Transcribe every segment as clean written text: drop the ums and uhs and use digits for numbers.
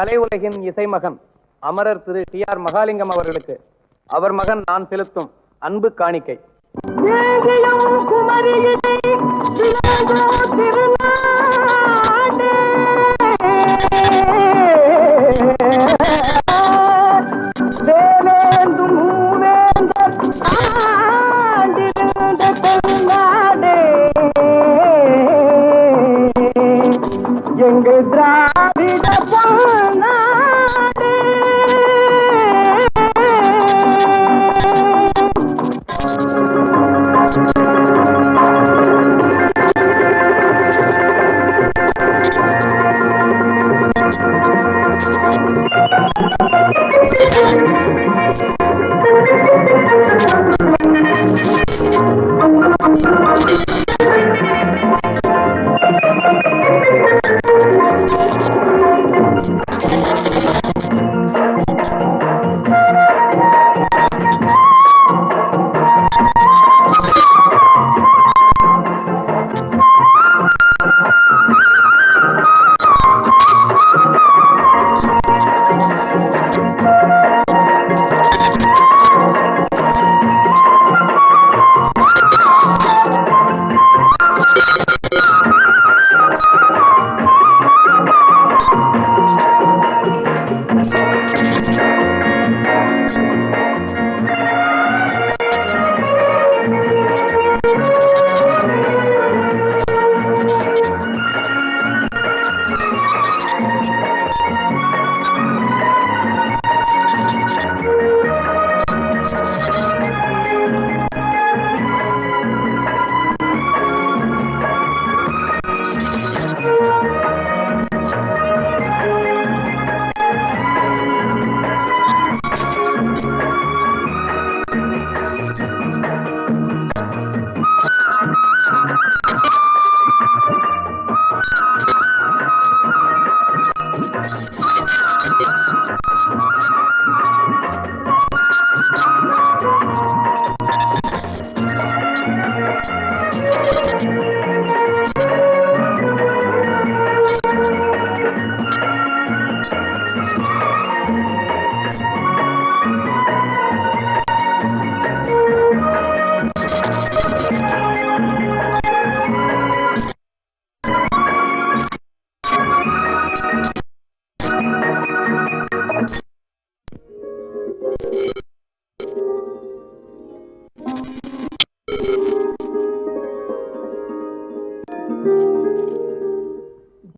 கலை உலகின் இசைமகன் அமரர் திரு டி.ஆர். மகாலிங்கம் அவர்களுக்கு அவர் மகன் நான் செலுத்தும் அன்பு காணிக்கை. எங்கள் திராவிட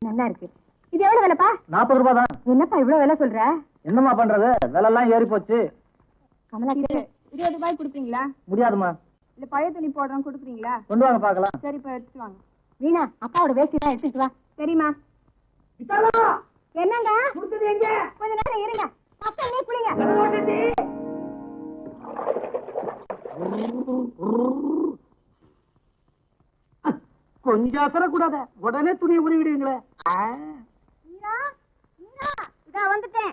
நல்லா இருக்கு. இது எவ்வளவு விலைப்பா? 40 ரூபாய் தான். என்னப்பா இவ்வளவு விலை சொல்ற? என்னமா பண்றது, விலை எல்லாம் ஏறி போச்சு. கமலாக்கு 20 ரூபாய் கொடுப்பீங்களா? முடியாதுமா. இல்ல பழைய துணி போடுறோம் கொடுக்குறீங்களா? கொண்டு வாங்க பாக்கலாம். சரி இப்ப எடுத்துட்டு வாங்க. வீணா அப்பாவோட வேஷ்டி தான் எடுத்துட்டு வா. சரிம்மா. என்னங்க கொஞ்ச நேரம் இருங்க. பக்கம் நீ குளிங்க. கொஞ்சம் அசரக்கூடாத, உடனே துணியை உருவிடுவீங்களே. இதா வந்துட்டேன்.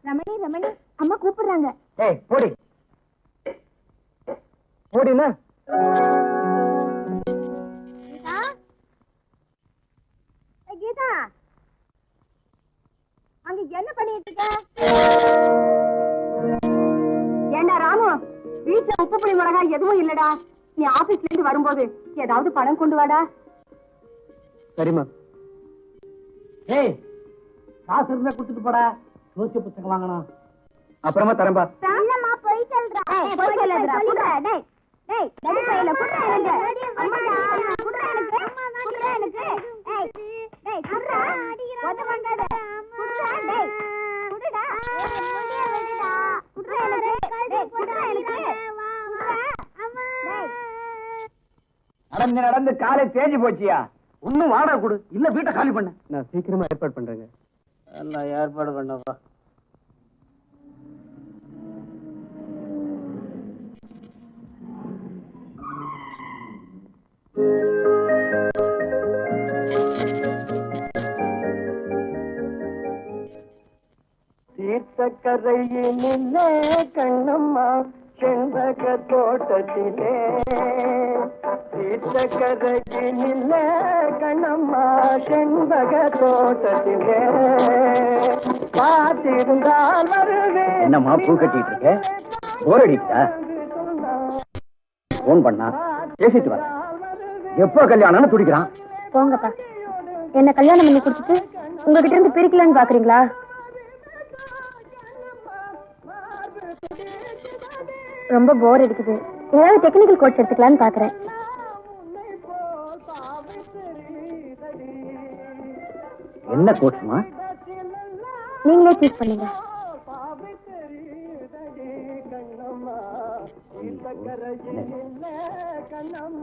ரமணி ரமணி அம்மா கூப்பிடுறாங்க. ஏய் போடி போடினா. கீதா அங்க என்ன பண்ணிட்டு இருக்க? ஏண்டா ராமு, வீட்டுல உப்பு புளி மிளகாய் எதுவும் இல்லடா. நீ ஆபீஸ்ல இருந்து வரும்போது ஏதாவது பணம் கொண்டு வாடா. சரிம்மா. ஏய் காசு இருந்தா கொடுத்துட்டு போடா, நோட்ஸ் புத்தகம் வாங்கணும். அப்புறமா தரம்பா. இல்லம்மா போய் சொல்றா. போய் சொல்லடா. குடுடா டேய். டேய் டேய் பையில குடுடா எனக்கு. அம்மாடா குடுடா எனக்கு. குடுடா எனக்கு. ஏய் டேய் குடுடா. ஒத வந்தாத. குடுடா டேய். குடுடா. முடிய வெடிடா. குடுடா எனக்கு. டேய் குடுடா எனக்கு. குடுடா. அம்மா. டேய் நடந்து நடந்து காலை தேஞ்சு போச்சியா? இன்னும் வாடகை கொடு, இல்ல வீட்டை காலி பண்ண. நான் சீக்கிரமா ஏற்பாடு பண்றேங்க. எல்லாம் ஏற்பாடு பண்ணப்பா. தீர்த்தக்கரையினிலே கண்ணம்மா செண்பக தோட்டத்திலே தீர்த்தக்கரையினிலே கண்ணம்மா செண்பக தோட்டத்திலே காத்திருந்தால் வருவேன். என்னம்மா பூ கட்டிட்டு இருக்க? போர் அடிக்கா? போன் பண்ணா பேசிட்டு வர. எப்போ கல்யாணம்னு துடிக்கிறான். போங்கப்பா, என்ன கல்யாணம் பண்ணி கொடுத்துட்டு உங்ககிட்ட இருந்து பிரிக்கலான்னு பாக்குறீங்களா? ரொம்ப போர் அடிக்குது, ஏதாவது டெக்னிக்கல் கோர்ஸ் எடுத்துக்கலான்னு பாக்குறேன். என்ன கோர்ஸ்மா? நீங்களே சூஸ் பண்ணுங்க.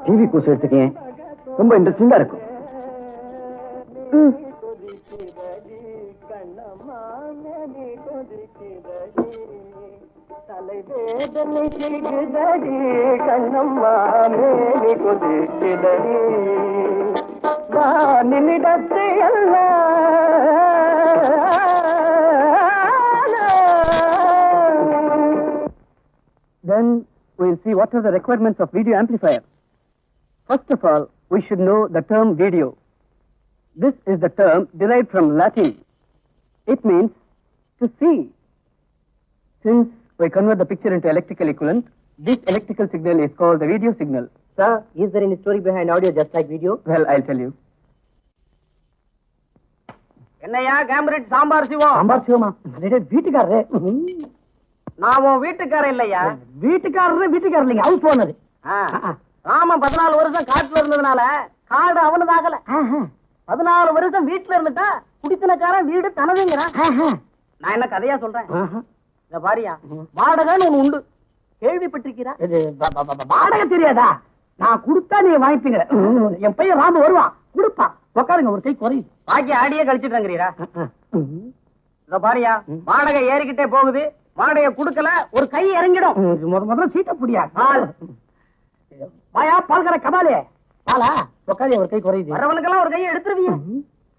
டிவி கோர்ஸ் எடுத்துக்கேன், ரொம்ப இன்ட்ரெஸ்டிங்கா இருக்கும். தலைவேதனை செய்கிறடி கண்ணம்மா மேனி கொதிக்கிறடி வானிடத்தை அல்ல. Then we'll see what are the requirements of video amplifier. First of all, we should know the term video. This is the term derived from Latin. It means to see. Since we convert the picture into electrical equivalent, this electrical signal is called the video signal. Sir, is there any story behind audio just like video? Well, I'll tell you. என்னையா கேம்பரிட் சாம்பார் சிவம்? சாம்பார் சிவமா? வீட்டுக்காரரே. நான் உன் வீட்டுக்காரன் இல்லையா? வீட்டுக்காரர் இல்லைங்க, house owner. Raman 14 வருஷம் காட்டுல இருந்ததுனால காடு அவனதாகல. 14 வருஷம் வீட்டுல இருந்துட்டா குடித்தனக்காரன் வீடு தனதுங்கிறான். நான் என்ன கதையா சொல்றேன்? இந்த பாரியா, வாடகைன்னு ஒண்ணு உண்டு, கேள்விப்பட்டிருக்கிறா? வாடகை தெரியாதா? நான் கொடுத்தா நீ வாங்கிப்பீங்க. என் பையன் ராம வருவான், கொடுப்பா. உட்காருங்க, ஒரு கை குறையுது. பாக்கி ஆடியே கழிச்சுட்டாங்கிறீரா? இந்த பாரியா, வாடகை ஏறிக்கிட்டே போகுது, வாடகை கொடுக்கல ஒரு கை இறங்கிடும். முதல்ல சீட்ட புடியா வாயா பால்கர கமாலே பாலா. உட்காரு, ஒரு கை குறையுது. வரவனுக்கெல்லாம் ஒரு கையை எடுத்துருவீங்க.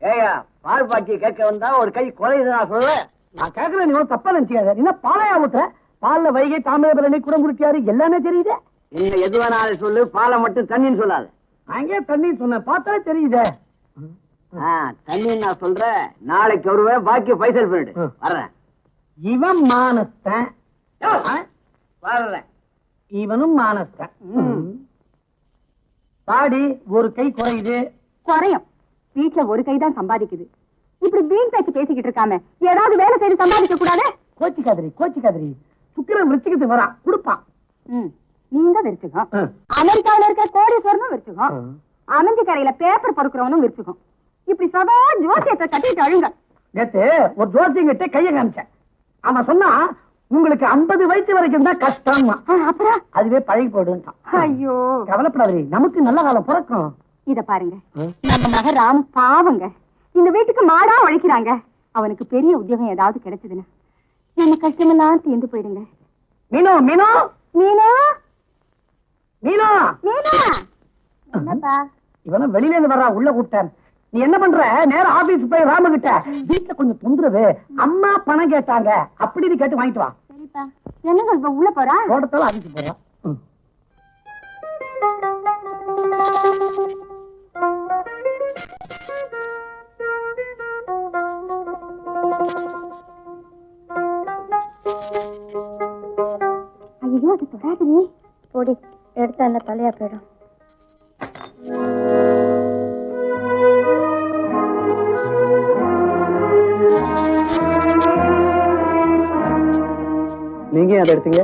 ஏயா, பால் பாக்கி கேட்க வந்தா ஒரு கை குறையுது. நான் சொல்ல, நான் கேட்கல, நீ ஒன்றும் தப்பா நினைச்சுக்காத. என்ன பாலையா ஊத்துற? பால்ல வைகை, தாமிரபரணி, குடமுருட்டியாரு எல்லாமே தெரியுது. நீங்க எது வேணாலும் சொல்லு, பாலை மட்டும் தண்ணின்னு சொல்லாது. அங்கே தண்ணி சொன்ன பார்த்தாலே தெரியுதே. தண்ணி நான் சொல்றேன், நாளைக்கு வருவேன், பாக்கி பைசல் பண்ணிட்டு வர்றேன். இவன் மானஸ்தன் வர்றேன், இவனும் மானஸ்தன். பாடி ஒரு கை குறையுது. குறையும், வீட்டுல ஒரு கை தான் சம்பாதிக்குது. இப்படி வீண் பேச்சு பேசிக்கிட்டு இருக்காம ஏதாவது வேலை செய்து சம்பாதிக்க கூடாது. கோச்சிக்காதிரி சுக்கிரன் விருச்சிக்கத்துக்கு வரான், கொடுப்பான். நீங்க விரிச்சுக்கோ. அமெரிக்காவில இருக்க கோடீஸ்வரனும் விரிச்சுக்கோ, அமைஞ்சி கரையில பேப்பர் பொறுக்கிறவனும் விரிச்சுக்கோ. இப்படி சதா ஜோசியத்தை கட்டிட்டு அழுங்க. நேத்து ஒரு ஜோசியங்கிட்ட கைய காமிச்சேன். அவன் சொன்னா உங்களுக்கு 50 வயசு வரைக்கும் தான் கஷ்டம், அப்புறம் அதுவே பழகி போடுன்ட்டான். ஐயோ, கவலைப்படாதீ, நமக்கு நல்ல காலம் பிறக்கும். இத பாருங்க, நம்ம மக ராம் பாவங்க, இந்த வீட்டுக்கு மாடா உழைக்கிறாங்க. அவனுக்கு பெரிய உத்தியோகம் ஏதாவது கிடைச்சதுன்னா நம்ம கஷ்டமெல்லாம் தீர்ந்து போயிடுங்க. மீனோ மீனோ மீனோ மீனோ மீனோ. என்னப்பா இவனும் வெளியில இருந்து வர்றா, உள்ள கூப்பிட்டேன். நீ என்ன பண்ற? நேரம் ஆபீஸ் போய் ராம கிட்ட, வீட்டுல கொஞ்சம் தொந்தரவு, அம்மா பணம் கேட்டாங்க அப்படின்னு கேட்டு வாங்கிட்டு வா. சரிப்பா. என்ன இப்ப உள்ள போறா? தோட்டத்தால ஆபீஸ் போறா. ஐயோ, அது தொடாதீ. போடி, எடுத்தா என்ன தலையா போயிடும். நீங்க அதை எடுத்தீங்க?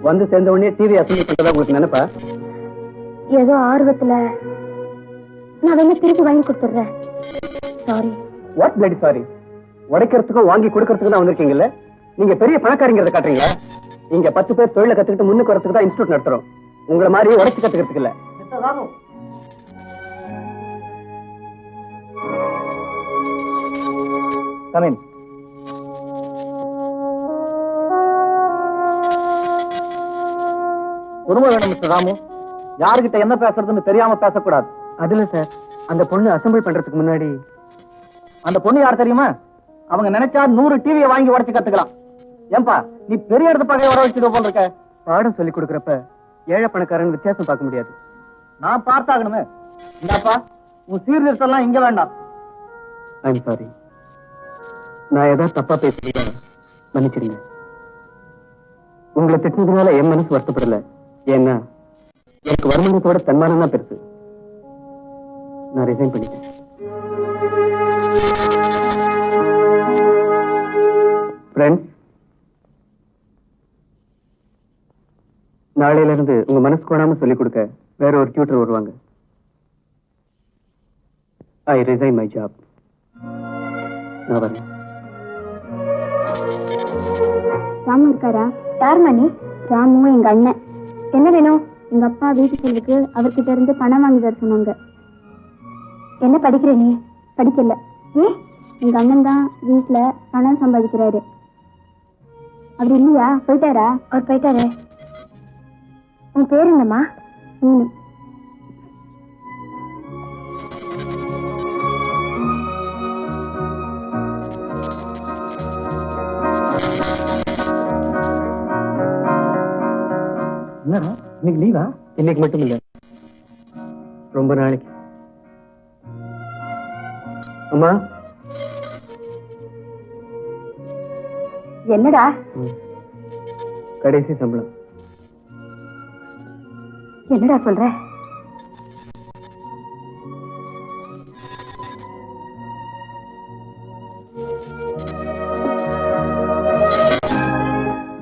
வந்து சேர்ந்த உடனே டிவி அசம்பிள் பண்றதா உங்களுக்கு நினைப்பா? ஏதோ ஆர்வத்துல நான் வேணா திருப்பி வாங்கி கொடுத்துறேன். சாரி. What bloody sorry? உடைக்கிறதுக்கும் வாங்கி கொடுக்கறதுக்கு தான் வந்திருக்கீங்கல்ல? நீங்க பெரிய பணக்காரங்கிறத காட்டுறீங்களா? இங்க 10 பேர் தொழிலை கத்துக்கிட்டு முன்னுக்கு வரதுக்கு தான் இன்ஸ்டியூட் நடத்துறோம். உங்களை மாதிரி உடைச்சு கத்துக்கிறதுக்கு இல்ல. Come in. பொறுமை வேணும் மிஸ்டர் ராமு. யாருகிட்ட என்ன பேசுறதுன்னு தெரியாம பேசக்கூடாது. அதுல சார், அந்த பொண்ணு அசம்பிள் பண்றதுக்கு முன்னாடி. அந்த பொண்ணு யார் தெரியுமா? அவங்க நினைச்சா 100 டிவியை வாங்கி உடைச்சு கத்துக்கலாம். ஏன்பா நீ பெரிய இடத்து பகைய வர வச்சுட்டு போல இருக்க. பாடம் சொல்லி கொடுக்கறப்ப ஏழை பணக்காரன் வித்தியாசம் பார்க்க முடியாது. நான் பார்த்தாகணுமே. இந்தாப்பா உன் சீர்திருத்தம் இங்க வேண்டாம். I'm sorry. நான் ஏதாவது தப்பா பேசுறேன், மன்னிச்சிருங்க. உங்களை திட்டினதுனால என் மனசு வருத்தப்படல. ஏன்னா எனக்கு வருமானத்தோட தன்மானம் தான் பெருசு. நான் ரிசைன் பண்ணிட்டேன். ஃப்ரெண்ட்ஸ், நாளையில இருந்து உங்க மனசு கோணாம சொல்லிக் கொடுக்க வேற ஒரு டியூட்டர் வருவாங்க. ஐ ரிசைன் மை ஜாப். நான் வரேன். ராமு இருக்காரா? யார் மணி? ராமு எங்க அண்ணன். என்ன வேணும்? எங்க அப்பா வீட்டு செல்வுக்கு அவர்கிட்ட இருந்து பணம் வாங்கி தர சொன்னாங்க. என்ன படிக்கிற நீ? படிக்கல. ஏன்? எங்க அண்ணன் தான் வீட்டுல பணம் சம்பாதிக்கிறாரு. அவர் இல்லையா? போயிட்டாரா? அவர் போயிட்டாரு. உன் பேர் என்னம்மா? என்னடா இன்னைக்கு லீவா? இன்னைக்கு மட்டும் இல்ல, ரொம்ப நாளைக்கு. அம்மா. என்னடா? கடைசி சம்பளம். என்னடா சொல்ற?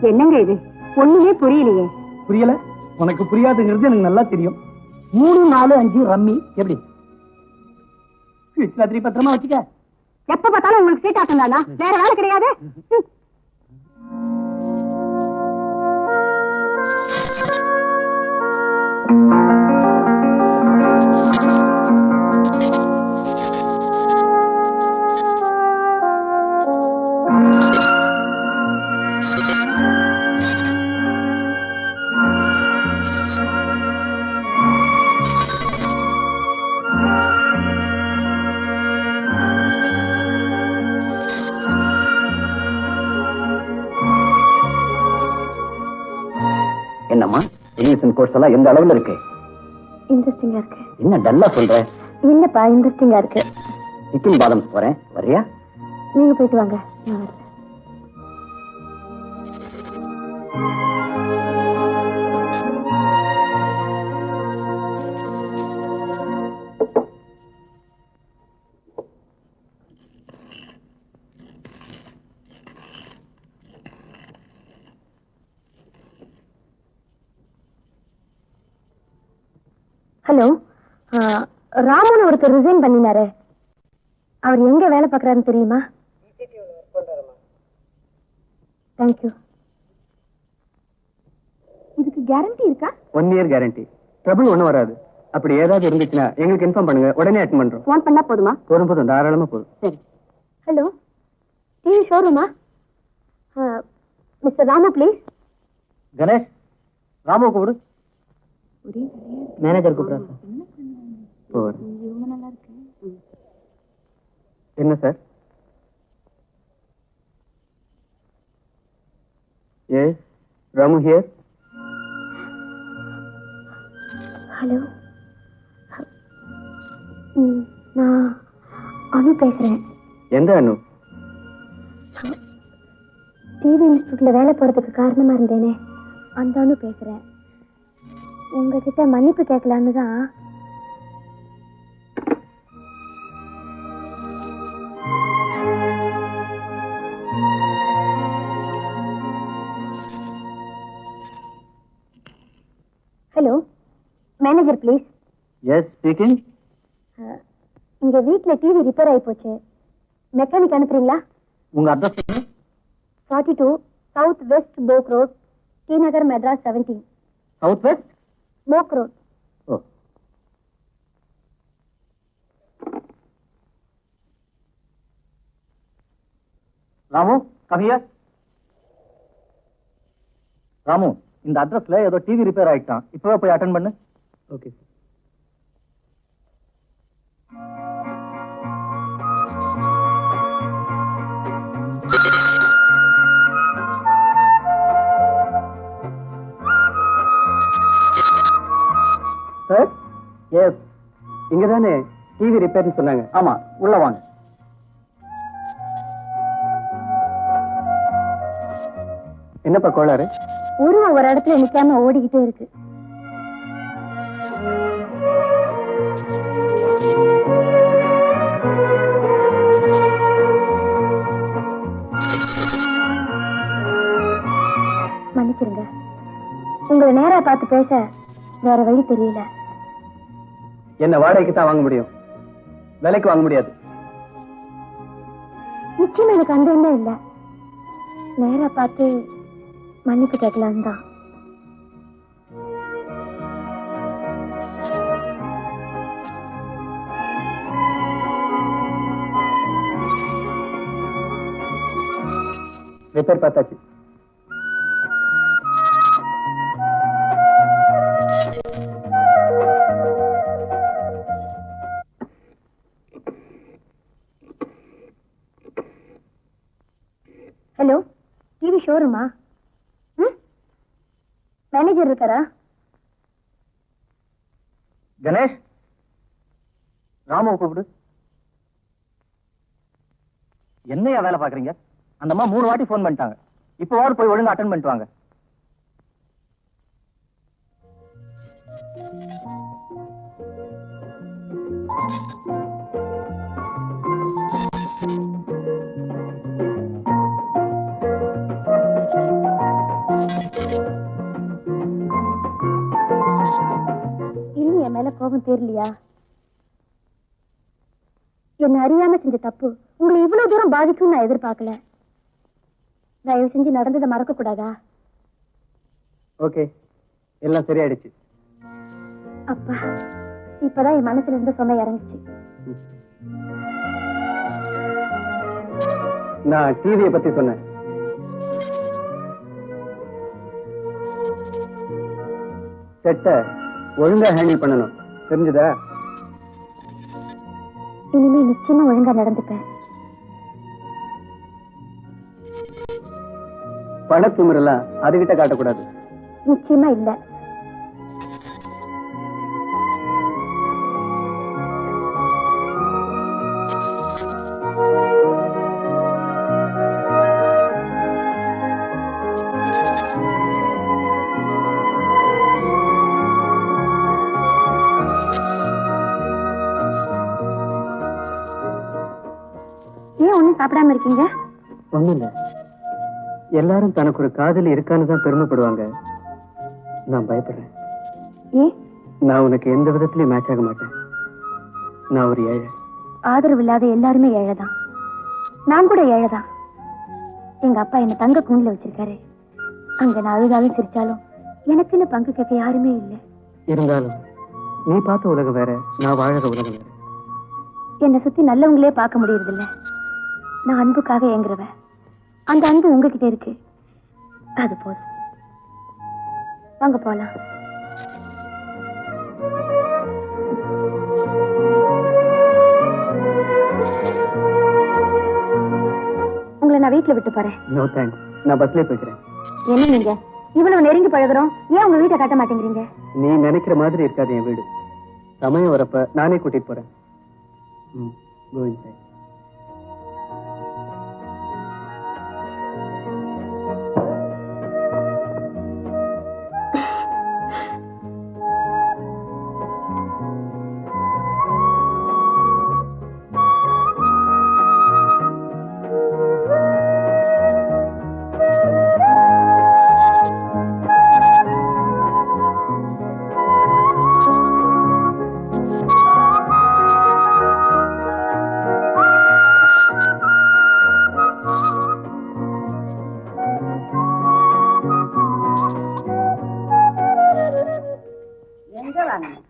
என்னங்க இது? ஒண்ணுமே புரியலையே. புரியல? உனக்கு புரியாதுங்கிறது எனக்கு நல்லா தெரியும். 3, 4, 5 ரம்மி எப்படி? ராத்திரி பத்திரமா வச்சுக்க. எப்ப பார்த்தாலும் உங்களுக்கு சீட்டாட்டம் தானா? வேற வேலை கிடையாது? என்னம்மா இங்கிலீஷ் கோர்ஸ் எல்லாம் எந்த அளவுல இருக்கு? இன்ட்ரெஸ்டிங்கா இருக்கு. என்ன டல்லா சொல்ற? இல்லப்பா, இன்ட்ரெஸ்டிங்கா இருக்கு. சிக்கிம் பாதம்ஸ் போறேன், வரியா? நீங்க போயிட்டு வாங்க, நான் வரல. ஹலோ, ராமன் ஒருத்தர் ரிசைன் பண்ணினாரு. அவர் எங்க வேலை பார்க்கறாருன்னு தெரியுமா? தேங்க்யூ. இதுக்கு கேரண்டி இருக்கா? 1 இயர் கேரண்டி. ட்ரபிள் ஒண்ணும் வராது. அப்படி ஏதாவது இருந்துச்சுன்னா எங்களுக்கு இன்ஃபார்ம் பண்ணுங்க, உடனே அட்டெண்ட் பண்றோம். போன் பண்ணா போதுமா? போதும், தாராளமா போதும். சரி. ஹலோ, டிவி ஷோரூமா? Mister Ramu please. கணேஷ், ராமு கூப்பிடு. மேனேஜர் கூப்பிடுறா. என்ன sir? Yes, Ramu here. Hello, நான் அனு பேசுறேன். எந்த அனு? டிவி இன்ஸ்டியூட்ல வேலை போறதுக்கு காரணமா இருந்தேனே, அந்த அனு பேசுறேன். உங்ககிட்ட மன்னிப்பு கேட்கலான்னு தான். Hello, manager please. Yes, speaking. இங்க வீட்ல டிவி ரிப்பேர் ஆகி போச்சு. மெக்கானிக் அனுப்புறீங்களா? உங்க address 42 south west Boag road, T Nagar, Madras 17. South west Boag road. ஓ. Ramu, come here. ராமு, இந்த அட்ரஸ்ல ஏதோ டிவி ரிப்பேர் ஆயிட்டான். இப்பவே போய் அட்டெண்ட் பண்ணு. ஓகே. எஸ், இங்கதானே டிவி ரிப்பேர்னு சொன்னாங்க. ஆமா, உள்ள வாங்க. என்னப்பா கோளாறு? உருவம் ஒரு இடத்துல நிக்காம ஓடிக்கிட்டே இருக்கு. மன்னிச்சிருங்க, உங்களை நேரா பார்த்து பேச வேற வழி தெரியல. என்ன வாடகைக்கு தான் வாங்க முடியும், விலைக்கு வாங்க முடியாது. நிச்சயம் எனக்கு அந்த எண்ணம் இல்ல. நேரா பார்த்து மன்னிப்பு கேட்கலாம் தான். ரிப்பேர் பார்த்தாச்சு. Hello, TV ஷோரூமா? மேனேஜர் இருக்காரா? கணேஷ், ராம கூப்பிடு. என்னையா வேலை பாக்குறீங்க? அந்த அம்மா 3 வாட்டி போன் பண்ணிட்டாங்க. இப்போ போய் ஒழுங்கா அட்டெண்ட் பண்ணிட்டு வாங்க. இன்னும் என் மேல கோபம் தெரியலையா? என்ன அறியாம செஞ்ச தப்பு உங்களை இவ்வளவு தூரம் பாதிக்கும் நான் எதிர்பார்க்கல. தயவு செஞ்சு நடந்ததை மறக்க கூடாதா? ஓகே, எல்லாம் சரியாயிடுச்சு. அப்பா, இப்பதான் என் மனசுல இருந்த சுமை இறங்குச்சு. நான் டிவியை பத்தி சொன்னேன். செட்ட ஒழுங்கா ஹேண்டில் பண்ணணும், தெரிஞ்சுதா? இனிமே நிச்சயமா ஒழுங்கா நடந்துப்பேன். பணத்துமுறலாம் அதுகிட்ட காட்டக்கூடாது. நிச்சயமா இல்ல. ஏன் ஒண்ணும் சாப்பிடாம இருக்கீங்க? ஒண்ணும் இல்ல, எல்லாரும் தனக்கு ஒரு காதலி இருக்கான்னு தான் பெருமைப்படுவாங்க. நான் பயப்படுறேன். ஏன்? நான் உனக்கு எந்த விதத்திலயும் மேட்ச் ஆக மாட்டேன். நான் ஒரு ஏழை. ஆதரவு இல்லாத எல்லாருமே ஏழைதான். நான் கூட ஏழைதான். எங்க அப்பா என்ன தங்க கூண்டுல வச்சிருக்காரு. அங்க நான் அழுதாலும் சிரிச்சாலும் எனக்குன்னு பங்கு கேட்க யாருமே இல்லை. இருந்தாலும் நீ பார்த்த உலகம் வேற, நான் வாழற உலகம் வேற. என்னை சுத்தி நல்லவங்களே பார்க்க முடியறது இல்ல. நான் அன்புக்காக ஏங்குறவ. அந்த அன்பு உங்ககிட்ட இருக்கு, அது போதும். வாங்க போலாம். உங்களை நான் வீட்டுல விட்டு போறேன். நோ தேங்க்ஸ், நான் பஸ்லயே போய்க்கிறேன். என்ன நீங்க இவ்வளவு நெருங்கி பழகுறோம், ஏன் உங்க வீட்டை கட்ட மாட்டேங்கிறீங்க? நீ நினைக்கிற மாதிரி இருக்காது என் வீடு. சமயம் வரப்ப நானே கூட்டிட்டு போறேன். Go inside.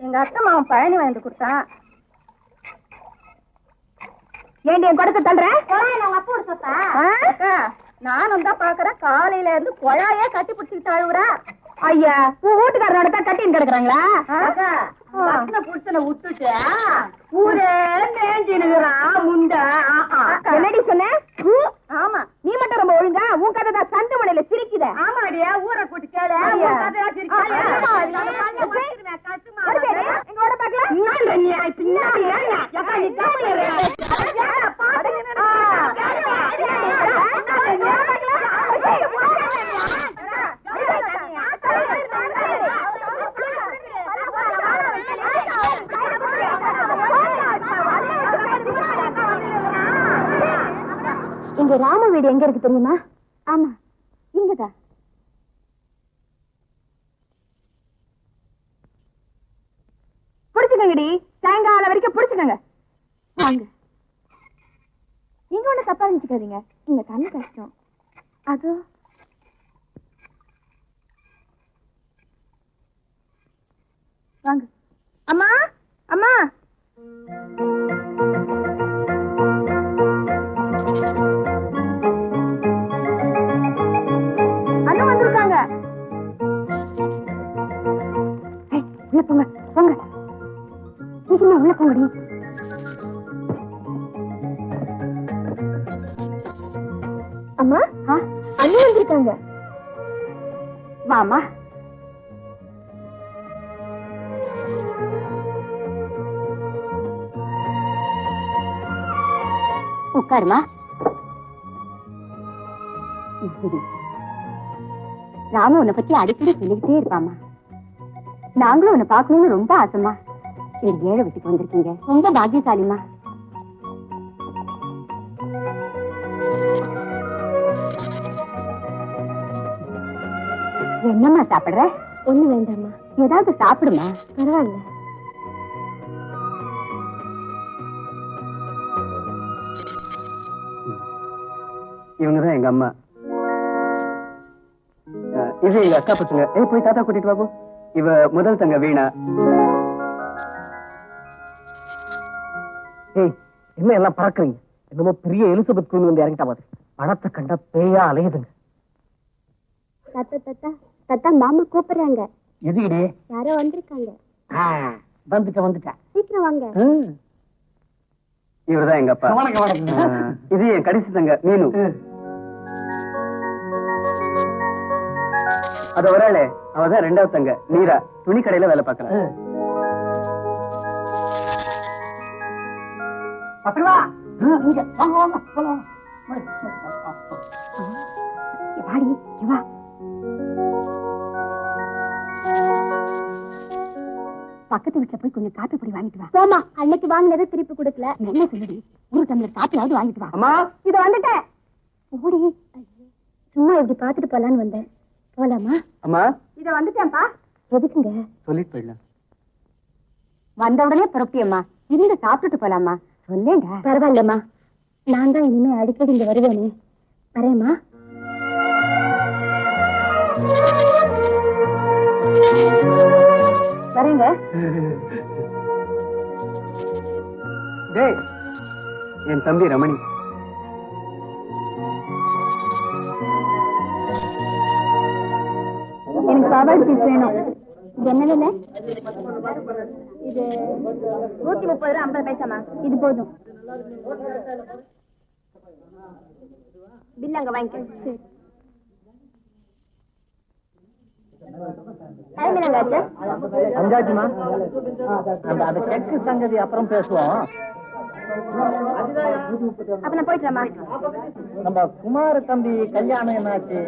எங்க அத்தை மாவன் பழனி வாங்கி கொடுத்தான். ஏண்டி என் குடத்தை தள்ளுறேன்? நானும் தான் பாக்குறேன், காலையில இருந்து குழாயே கட்டி பிடிச்சிட்டு அழுவுறா. ஐயா, உன் வீட்டுக்காரனோட தான் கட்டின்னு கிடக்குறாங்களா? புடிச்சனை விட்டுட்டு ஊரே மேஞ்சினுக்குறான் முண்டை. என்னடி சொன்ன? ஆமா, நீ மட்டும் ரொம்ப ஒழுங்கா உன் கதை தான் சண்டை மலையில சிரிக்குத. ஆமாடியா, ஊரை கூட்டி கேளு. இங்க ராம வீடு எங்க இருக்கு தெரியுமா? ஆமா, இங்கதான். புடிச்சுக்கங்கடி, சாயங்காலம் வரைக்கும் புடிச்சுக்கங்க. வாங்க. நீங்க ஒண்ணு தப்பா நினைச்சுக்காதீங்க, இங்க தண்ணி கஷ்டம். அது வாங்க. அம்மா அம்மா, அண்ணன் வந்திருக்காங்க. உள்ள போங்க போங்க, சீக்கிரமா உள்ள போங்கடி. அம்மா, அண்ணன் வந்திருக்காங்க. வாமா. உட்காருமா. ராமு உன்னை பத்தி அடிக்கடி சொல்லிக்கிட்டே இருப்பாமா. நாங்களும் உன்னை பார்க்கணும்னு ரொம்ப ஆசைமா. ஒரு ஏழை வீட்டுக்கு வந்திருக்கீங்க, ரொம்ப பாக்கியசாலிமா. என்னம்மா சாப்பிடுற? ஒண்ணு வேண்டாம்மா. ஏதாவது சாப்பிடுமா. பரவாயில்ல. இவங்கதான் எங்க அம்மா. இது எங்க அக்கா பசங்க. போய் தாத்தா கூட்டிட்டு வாப்போ. இவ முதல் தங்க வீணா. என்ன எல்லாம் பறக்குறீங்க? என்னமோ பெரிய எலிசபெத் குயின் வந்து இறங்கிட்டா மாதிரி. பணத்தை கண்டா பேயா அலையுதுங்க. தாத்தா தாத்தா தாத்தா, மாமா கூப்பிடுறாங்க. எதுக்கிடே? யாரோ வந்திருக்காங்க. வந்துட்டேன். சீக்கிரம் வாங்க. இவர்தான் எங்க அப்பா. இது என் கடைசி தங்க மீனு. அது ஒரு ஆளு, அவதான் ரெண்டாவது தங்க மீரா. துணி கடையில வேலை பாக்குறேன். பக்கத்து வீட்டுல போய் கொஞ்சம் காப்பி பொடி வாங்கிட்டு வா. போமா, அன்னைக்கு வாங்கினதை திருப்பி கொடுக்கல. என்ன சொல்லுடி, ஒரு டம்ளர் காப்பியாவது வாங்கிட்டு வா. அம்மா, இத வந்துட்டேன். ஓடி, சும்மா இப்படி பாத்துட்டு போலான்னு வந்தேன். போலாமா? அம்மா, இத வந்துட்டேன்ப்பா. எதுக்குங்க? சொல்லிட்டு போயிடலாம். வந்த உடனே புறப்பட்டியம்மா, இருந்து சாப்பிட்டுட்டு போலாமா. சொல்லேண்டா. பரவாயில்லம்மா, நான் தான் இனிமே அடிக்கடி இங்க வருவேனே. வரேம்மா. வரேங்க. டேய், என் தம்பி ரமணி. எனக்கு பாபாடி பீஸ் வேணும். இது என்ன விலை? இது 130 ரூபா 50 பைசாமா. இது போதும். பில் அங்க வாங்கிக்க. அஞ்சாச்சுமா. அந்த செக்கு சங்கதி அப்புறம் பேசுவோம். அப்ப நான் போயிட்டுறேம்மா. நம்ம குமார தம்பி கல்யாணம் என்னாச்சு?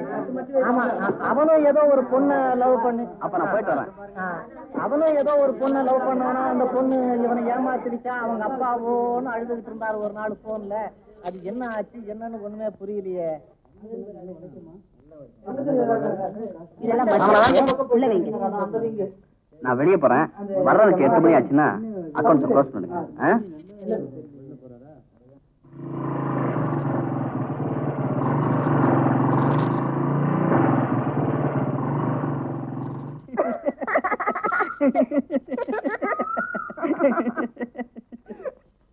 ஆமா, அவனும் ஏதோ ஒரு பொண்ணை லவ் பண்ணி. அப்ப நான் போயிட்டு வரேன். அவனும் ஏதோ ஒரு பொண்ணை லவ் பண்ணவனா, அந்த பொண்ணு இவனை ஏமாத்திருச்சா. அவங்க அப்பாவோன்னு அழுதுகிட்டு இருந்தாரு ஒரு நாள் போன்ல. அது என்ன ஆச்சு என்னன்னு ஒண்ணுமே புரியலையே. நான் வெளியே போறேன். வர்றதுக்கு 8 மணி ஆச்சுன்னா அக்கௌண்ட்ஸ் க்ளோஸ் பண்ணுங்க.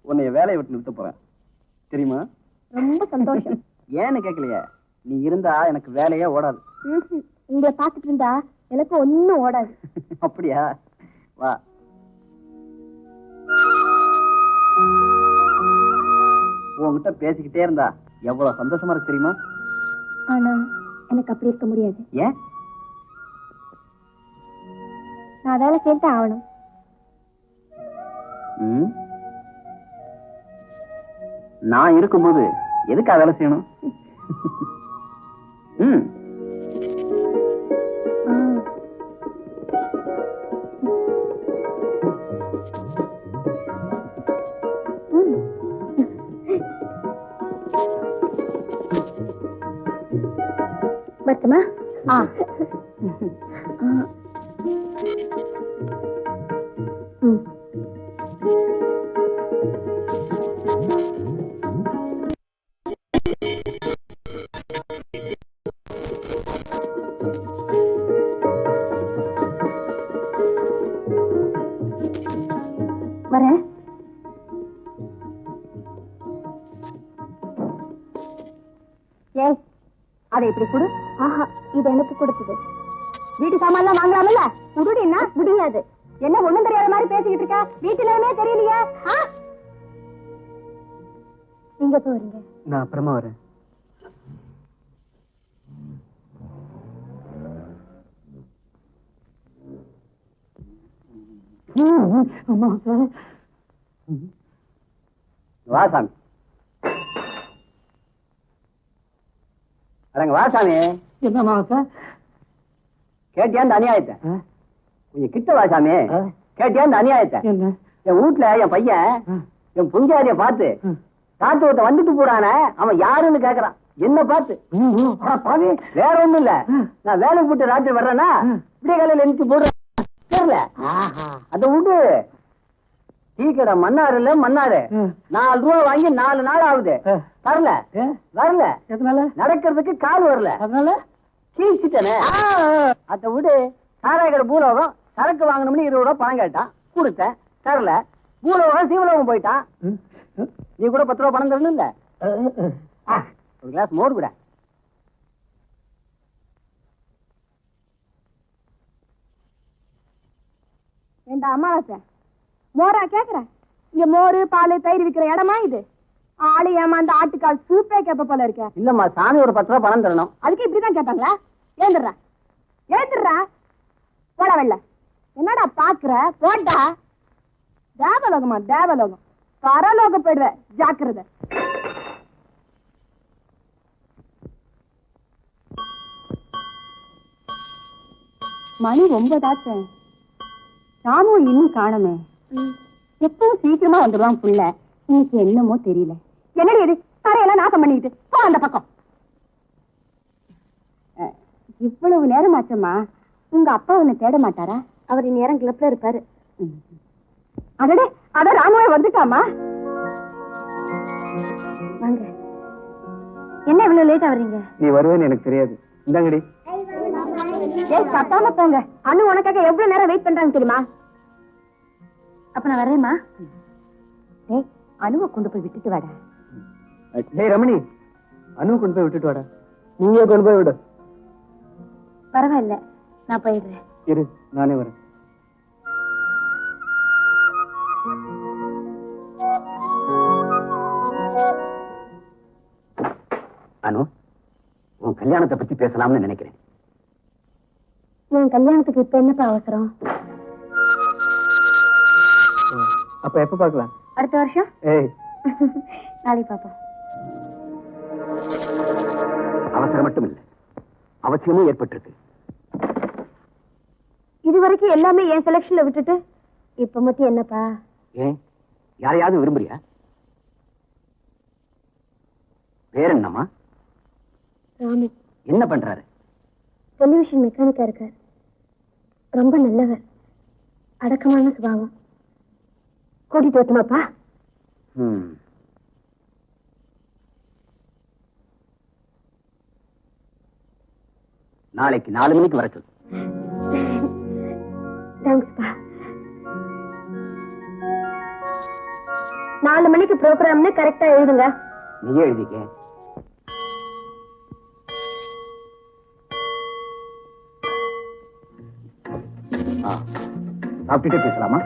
உன்னைய வேலையை விட்டு நிறுத்த போறேன் தெரியுமா? ரொம்ப சந்தோஷம். ஏன்னு கேட்கலையே, நீ இருந்தா எனக்கு வேலையே ஓடாது. உங்களை பாத்துட்டு இருந்தா எனக்கு ஒண்ணும் ஓடாது. அப்படியா? வா. உன்கிட்ட பேசிக்கிட்டே இருந்தா எவ்வளவு சந்தோஷமா இருக்கு தெரியுமா? ஆனா எனக்கு அப்படி இருக்க முடியாது. ஏன்? நான் வேலை சேர்த்து ஆகணும். நான் இருக்கும்போது எதுக்கா வேலை செய்யணும்? பத்துமா வரேன். ஏய், அதை இப்படி கொடு. ஆஹா, இது எனக்கு கொடுத்தது. வீட்டு சாமான்லாம் வாங்கலாம்ல? குடுடின்னா முடியாது. என்ன ஒண்ணும் தெரியாத மாதிரி பேசிக்கிட்டு இருக்க? வீட்டுலயுமே தெரியலையா? நீங்க போறீங்க. நான் அப்புறமா வரேன். வா சாமி. வா சாமி. என்ன சார் கேட்டியா இந்த அநியாயத்தை? கொஞ்சம் கிட்ட வா சாமி. கேட்டியா இந்த அநியாயத்தை? என் வீட்டுல என் பையன் என் புஞ்சாரிய பார்த்து தாத்துவத்தை வந்துட்டு போறான அவன் யாருன்னு கேக்குறான். என்ன பார்த்து வேற ஒண்ணும் இல்ல. நான் வேலைக்கு போட்டு ராத்திரி வர்றேன்னா இப்படியே காலையில எழுந்து போடுறேன். தெரியல அத விட்டு டீ கடை மன்னாரு இல்ல மன்னாரு 4 ரூபா வாங்கி 4 நாள் ஆகுது. வரல வரல. நடக்கிறதுக்கு கால் வரல. அதனால கீழ்ச்சிட்டனே. அத விடு. சாராய கடை பூலோகம் சரக்கு வாங்கணும்னு 20 ரூபா பணம் கேட்டான். கொடுத்தேன். தரல. பூலோகம் சீவலோகம் போயிட்டான். நீ கூட 10 ரூபா பணம் தரணும் இல்ல. ஒரு கிளாஸ் மோர் கூட. ஏண்டா அம்மாவாசை, மோரா கேக்குற? இங்க மோரு பால் தயிர் விக்கிற இடமா இது? ஆளு ஏமாந்த ஆட்டுக்கால் சூப்பே கேப்ப போல இருக்க. இல்லம்மா, சாமி ஒரு 10 ரூபா பணம் தரணும். அதுக்கு இப்படிதான் கேட்பாங்களா? ஏந்துடுறா ஏந்துடுறா. போட வெள்ள. என்னடா பாக்குற? போட்டா தேவலோகமா? தேவலோகம் பரலோகம் போயிடுவ. ஜாக்கிரதை. மணி 9 ஆச்சு. ராமும் இன்னும் காணுமே. எப்பவும் சீக்கிரமா வந்துடுவான் புள்ள. இன்னைக்கு என்னமோ தெரியல. என்னடி இது? தரையெல்லாம் நாசம் பண்ணிக்கிட்டு போ அந்த பக்கம். இவ்வளவு நேரம் ஆச்சம்மா. உங்க அப்பா உன்னை தேட மாட்டாரா? அவர் நேரம் கிளப்ல இருப்பாரு. அதடே, அதான் ராமுவே வந்துட்டாமா. வாங்க. என்ன இவ்வளவு லேட்டா வர்றீங்க? நீ வருவேன்னு எனக்கு தெரியாது. இந்தாங்கடி. கத்தாம போங்க. அண்ணு உனக்காக எவ்வளவு நேரம் வெயிட் பண்றாங்க தெரியுமா? அப்ப நான் வரேம்மா. டேய், அனுவை கொண்டு போய் விட்டுட்டு வாடா. டேய் ரமணி, அனுவை கொண்டு போய் விட்டுட்டு வாடா. நீயே கொண்டு போய் விடு. பரவாயில்ல, நான் போயிடுறேன். இரு, நானே வரேன். அனு, உன் கல்யாணத்தை பத்தி பேசலாம்னு நினைக்கிறேன். என் கல்யாணத்துக்கு இப்ப என்னப்பா அவசரம்? அப்ப எப்ப பார்க்கலாம்? அடுத்த வருஷம். ஏய், நாளைக்கு பாப்போம். அவசரம் மட்டும் இல்ல, அவசியமும் ஏற்பட்டிருக்கு. இது வரைக்கும் எல்லாமே என் செலக்ஷன்ல விட்டுட்டு இப்ப மட்டும் என்னப்பா? ஏன், யாரையாவது விரும்புறியா? பேர் என்னம்மா? ராமு. என்ன பண்றாரு? டெலிவிஷன் மெக்கானிக்கா இருக்கார். ரொம்ப நல்லவர். அடக்கமான சுபாவம். கூட்டிட்டு வரட்டுமாப்பா? நாளைக்கு 4 மணிக்கு வர சொல்லு. தேங்க்ஸ்பா. 4 மணிக்கு ப்ரோக்ராம்னு கரெக்டா எழுதுங்க. நீயே எழுதிக்க. சாப்பிட்டுட்டே பேசலாமா?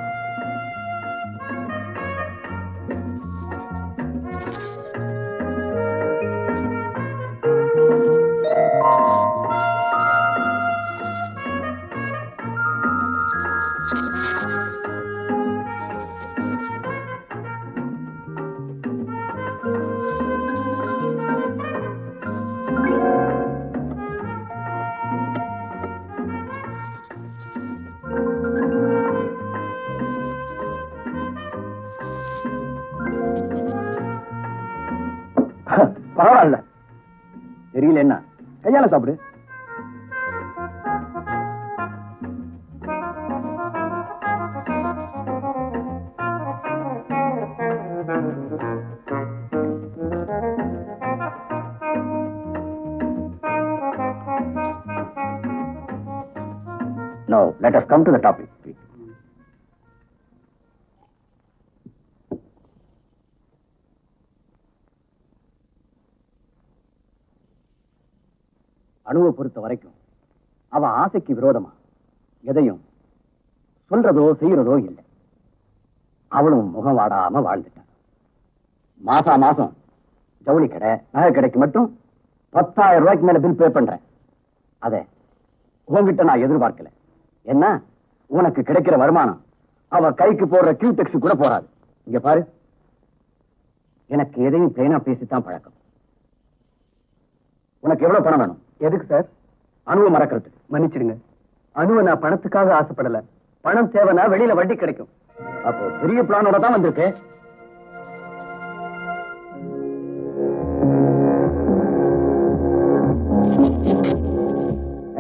பரவாயில்ல, தெரியல. என்ன கல்யாணம் சாப்பிடு. No let us come to the topic. அணுவை பொறுத்த வரைக்கும் அவ ஆசைக்கு விரோதமா எதையும் சொல்றதோ செய்யறதோ இல்லை. அவளும் முகம் வாடாம வாழ்ந்துட்டான். மாசா மாசம் ஜவுளி கடை நகை கடைக்கு மட்டும் 10,000 ரூபாய்க்கு மேல பில் பே பண்றேன். அத உங்ககிட்ட நான் எதிர்பார்க்கல. என்ன உனக்கு கிடைக்கிற வருமானம் அவ கைக்கு போடுற கியூடெக்ஸ் கூட போறாது. இங்க பாரு, எனக்கு எதையும் பிளைனா பேசித்தான் பழக்கம். உனக்கு எவ்வளவு பணம் வேணும்? எதுக்கு சார்? அணுவை மறக்கிறதுக்கு. மன்னிச்சிடுங்க, அணுவை நான் பணத்துக்காக ஆசைப்படல. பணம் தேவைன்னா வெளியில வட்டி கிடைக்கும். அப்போ பெரிய பிளானோட தான் வந்திருக்கு.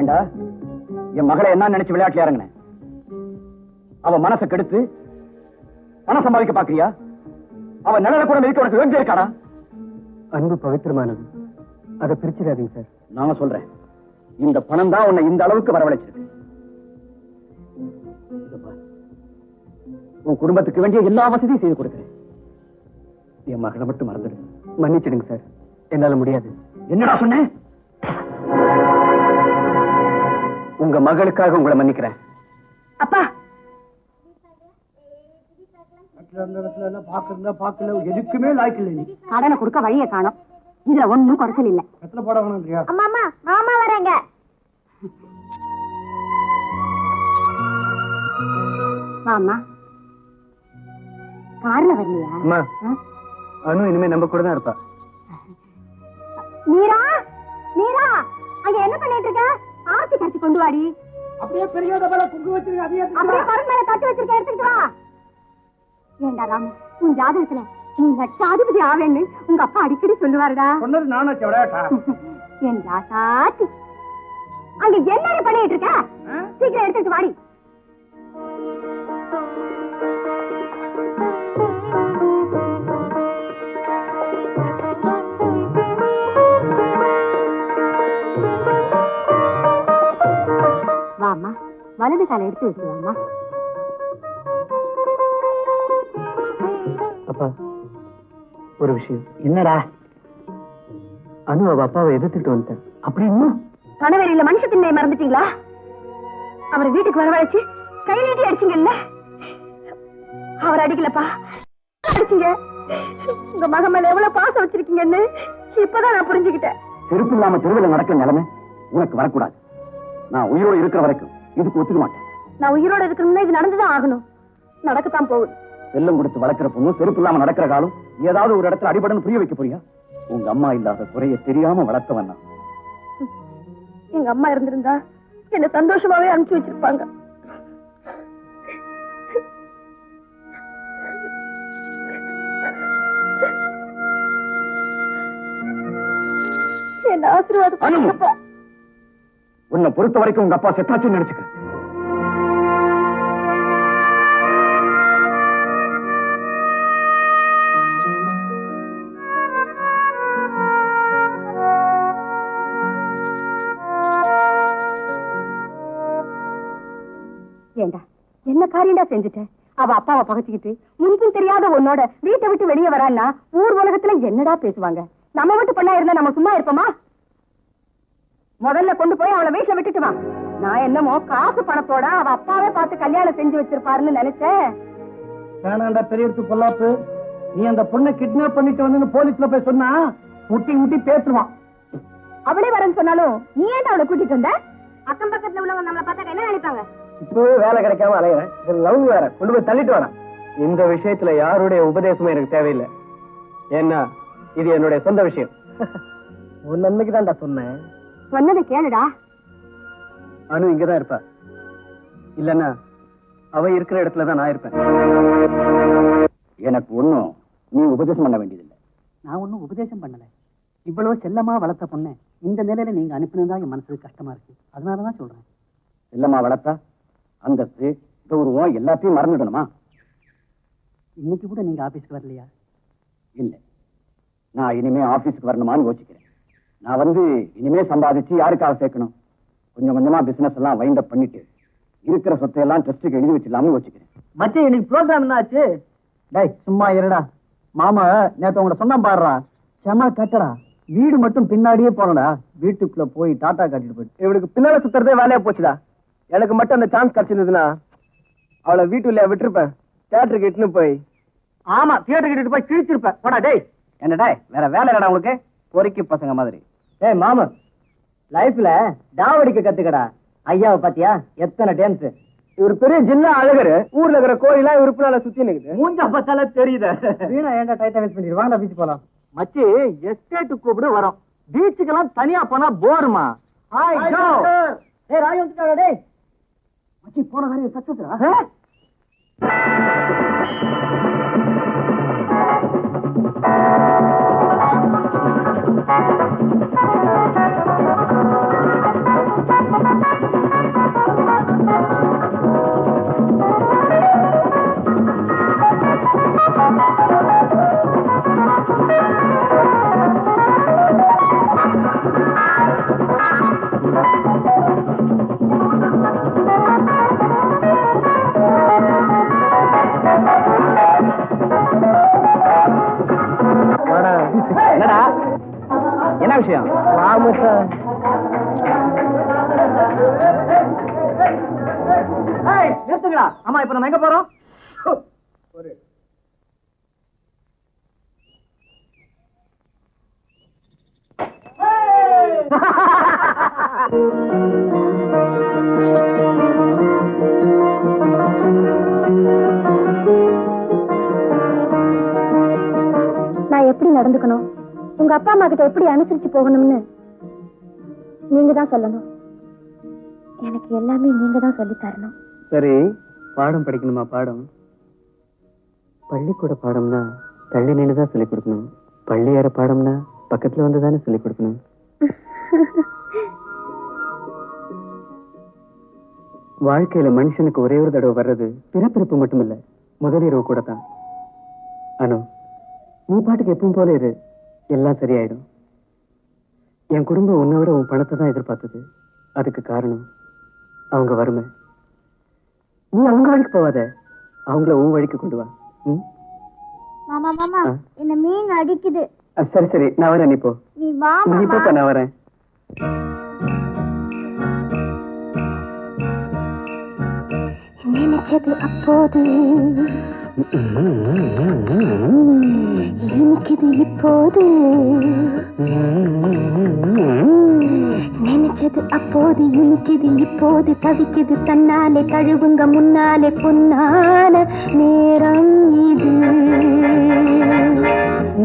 ஏண்டா, என் மகளை என்ன நினைச்சு விளையாட்டுல இறங்கின? அவ மனசை கெடுத்து பணம் சம்பாதிக்க பாக்குறியா? அவ நிழல கூட மிதிக்க உனக்கு வேண்டிய இருக்காடா? அன்பு பவித்திரமானது, அதை பிரிச்சிடாதீங்க சார். நான் சொல்றேன், இந்த பணம் தான் உன்னை இந்த அளவுக்கு வரவழைச்சிருக்கு. உன் குடும்பத்துக்கு வேண்டிய எல்லா வசதியும் செய்து கொடுக்கிறேன். என் மகளை மட்டும் மறந்துடு. மன்னிச்சிடுங்க சார், என்னால முடியாது. என்னடா சொன்னேன்? உங்க மகளுக்காக உங்களை மன்னிக்கிறேன். அப்பா எதுக்குமே லாய்க்கு இல்லை. கடனை கொடுக்க வழியை காணோம். இதுல ஒண்ணும் குறைச்சல் இல்ல. எத்தனை போட வேணும்? அம்மா மாமா வராங்க. மாமா கார்ல வரலையா? அம்மா, அனு இனிமே நம்ம கூட தான் இருப்பா. மீரா மீரா, அங்க என்ன பண்ணிட்டு இருக்க? ஆர்த்தி கட்டி கொண்டு வாடி. அப்படியே பெரியாத மேல குங்கு வச்சிருக்க. அப்படியே பரன் மேல கட்டி வச்சிருக்க, எடுத்துட்டு வா. ஏண்டா ராமு, உன் ஜாதகத்துல நீ லட்சாதிபதி ஆவேன்னு உங்க அப்பா அடிக்கடி சொல்லுவாருடா. சொன்னது நானா விளையாட்டா? என் ராசாத்தி, அங்க என்ன பண்ணிட்டு இருக்க? சீக்கிரம் எடுத்துட்டு வாடி. வாமா, வலது காலை எடுத்து வச்சுவாமா. அப்பா, ஒரு விஷயம். என்னடா? அனு அவ அப்பாவை எதிர்த்துட்டு வந்துட்டேன். அப்படி இன்னும் கணவரில மனுஷத்தின்மை மறந்துட்டீங்களா? அவரை வீட்டுக்கு வரவழைச்சு கை நீட்டி அடிச்சீங்கல்ல? அவர் அடிக்கலப்பா, அடிச்சீங்க. உங்க மகன் மேல எவ்வளவு பாசம் வச்சிருக்கீங்கன்னு இப்பதான் நான் புரிஞ்சுக்கிட்டேன். செருப்பு இல்லாம தெருவில் நடக்கிற நிலைமை உனக்கு வரக்கூடாது. நான் உயிரோடு இருக்கிற வரைக்கும் இதுக்கு ஒத்துக்க மாட்டேன். நான் உயிரோட இருக்கணும்னா இது நடந்துதான் ஆகணும். நடக்கத்தான் போகுது. செல்லம் கொடுத்து வளர்க்கிற பொண்ணு செருப்பு இல்லாம நடக்கிற காலம் ஏதாவது ஒரு இடத்துல அடிபடன்னு புரிய வைக்க போறியா? உங்க அம்மா இல்லாத குறைய தெரியாம வளர்த்தவன் நான். எங்க அம்மா இருந்திருந்தா என்ன சந்தோஷமாவே அனுப்பிச்சு வச்சிருப்பாங்க. என்ன ஆசீர்வாதம் பண்ணுங்கப்பா. உன்னை பொறுத்த வரைக்கும் உங்க அப்பா செத்தாச்சுன்னு நினைச்சுக்க. ஏண்டா, என்ன காரியண்டா செஞ்சுட்டேன்? அவ அப்பாவை பகச்சுக்கிட்டு முன்பின் தெரியாத உன்னோட வீட்டை விட்டு வெளியே வரான்னா ஊர் உலகத்துல என்னடா பேசுவாங்க? நம்ம வீட்டு பொண்ணா இருந்தா நம்ம சும்மா இருப்போமா? முதல்ல கொண்டு போய் அவளை வீட்டுல விட்டுட்டு வா. நான் என்னமோ காசு பணத்தோட அவ அப்பாவே பார்த்து கல்யாணம் செஞ்சு வச்சிருப்பாருன்னு நினைச்சேன். வேணாண்டா பெரியத்து பொல்லாப்பு. நீ அந்த பொண்ணை கிட்னாப் பண்ணிட்டு வந்து போலீஸ்ல போய் சொன்னா முட்டி முட்டி பேசுவான். அவளே வரேன்னு சொன்னாலும் நீ ஏன்டா அவளை கூட்டிட்டு வந்த? அக்கம் பக்கத்துல உள்ளவங்க நம்மளை பார்த்தா என்ன நினைப்பாங்க? இப்போ வேலை கிடைக்காம அலையிறேன். லவ் வேற, கொண்டு போய் தள்ளிட்டு வரேன். இந்த விஷயத்துல யாருடைய உபதேசமும் எனக்கு தேவையில்லை. ஏன்னா இது என்னுடைய சொந்த விஷயம். உன் நன்மைக்கு தான்டா சொன்னேன். சொன்னதை கேளுடா. அனு இங்கதான் இருப்பா. இல்லன்னா அவ இருக்கிற இடத்துலதான் நான் இருப்பேன். எனக்கு ஒண்ணும் நீ உபதேசம் பண்ண வேண்டியதில்லை. நான் ஒன்னும் உபதேசம் பண்ணல. இவ்வளவு செல்லமா வளர்த்த பொண்ணு இந்த நிலையில நீங்க அனுப்பினதா என் மனசுக்கு கஷ்டமா இருக்கு. அதனாலதான் சொல்றேன். செல்லமா வளர்த்தா அந்தஸ்து கௌரவம் எல்லாத்தையும் மறந்துடணுமா? இன்னைக்கு கூட நீங்க ஆபீஸ்க்கு வரலையா? இல்ல, நான் இனிமே ஆபீஸ்க்கு வரணுமான்னு யோசிக்கிறேன். நான் இனிமே சம்பாதிச்சு யாருக்காக சேர்க்கணும்? கொஞ்சம் கொஞ்சமா பிசினஸ் எல்லாம் வைண்ட் அப் பண்ணிட்டு இருக்கிற சொத்தையெல்லாம் ட்ரஸ்ட்டுக்கு எழுதி வச்சிடலாம்னு வச்சுக்கிறேன். மச்சி இன்னைக்கு ப்ரோக்ராம் என்ன ஆச்சு? டேய் சும்மா இருடா. மாமா நேத்து உங்களை சொன்னா பாடுறா, செம கட்டடா. வீடு மட்டும் பின்னாடியே போறடா. வீட்டுக்குள்ள போய் டாட்டா காட்டிட்டு போயிட்டு இவனுக்கு பின்னால சுத்துறதே வேலையா போச்சுடா. எனக்கு மட்டும் அந்த சான்ஸ் கிடைச்சிருந்ததுன்னா அவளை வீட்டுல விட்டுருப்பேன். தியேட்டருக்கு இட்டுன்னு போய் ஆமா தியேட்டர் கிட்ட போய் கிழிச்சிருப்பேன். போடா டேய். என்னடா வேற வேலை இல்லடா உங்களுக்கு? பொறுக்கி பசங்க மாதிரி. டேய் மாமா, லைஃப்ல டாவடிக்க கத்துக்கடா. ஐயாவை பாத்தியா எத்தனை டான்ஸ். இவர் பெரிய ஜில்லா அழகரு. ஊர்ல இருக்கிற கோயிலா இவரு பின்னால சுத்தி நிக்குது. மூஞ்சா பார்த்தாலே தெரியுது. வீணா ஏன்டா டைட்டா வேஸ்ட் பண்ணிடு. வாங்கடா பீச் போலாம். மச்சி எஸ்டேட் கூப்பிடு வரோம். பீச்சுக்கெல்லாம் தனியா போனா போருமா? Hi Joe. ஏய் ராஜ் வந்துட்டாடா டேய். மச்சி போன காரியம் சக்சஸ்ரா. என்னடா என்ன விஷயம்? நிறுத்துங்களா. ஆமா இப்ப நம்ம எங்க போறோம்? நான் எப்படி நடந்துக்கணும், உங்க அப்பா அம்மா கிட்ட எப்படி அனுசரிச்சு போகணும்னு நீங்க தான் சொல்லணும். எனக்கு எல்லாமே நீங்க தான் சொல்லி தரணும். சரி, பாடம் படிக்கணுமா? பாடம் பள்ளிக்கூட பாடம்னா தள்ளி நின்றுதான் சொல்லிக் கொடுக்கணும். பள்ளி ஏற பாடம்னா பக்கத்துல வந்து தானே சொல்லிக் கொடுக்கணும். வாழ்க்கையில மனுஷனுக்கு ஒரே ஒரு தடவை வர்றது பிறப்பிறப்பு மட்டும் இல்ல, முதலிரவு கூட தான். அனு, நீ பாட்டுக்கு எப்பவும் போல இரு, எல்லாம் சரியாயிடும். என் குடும்பம் உன்னை விட உன் பணத்தை தான் எதிர்பார்த்தது. அதுக்கு காரணம் அவங்க வறுமை. நீ அவங்க வழிக்கு போவாத, அவங்கள உன் வழிக்கு கொண்டு வா. மாமா மாமா என்ன மீன் அடிக்குது. சரி சரி, நான் வரேன். நீ போ. நீ வா நீ போப்பா, நான் வரேன். நினைச்சது அப்போது இனிக்குது இப்போது. நினைச்சது அப்போது இனிக்குது இப்போது. தவிக்குது தன்னாலே தழுவுங்க முன்னாலே பொன்னான நேரம் இது.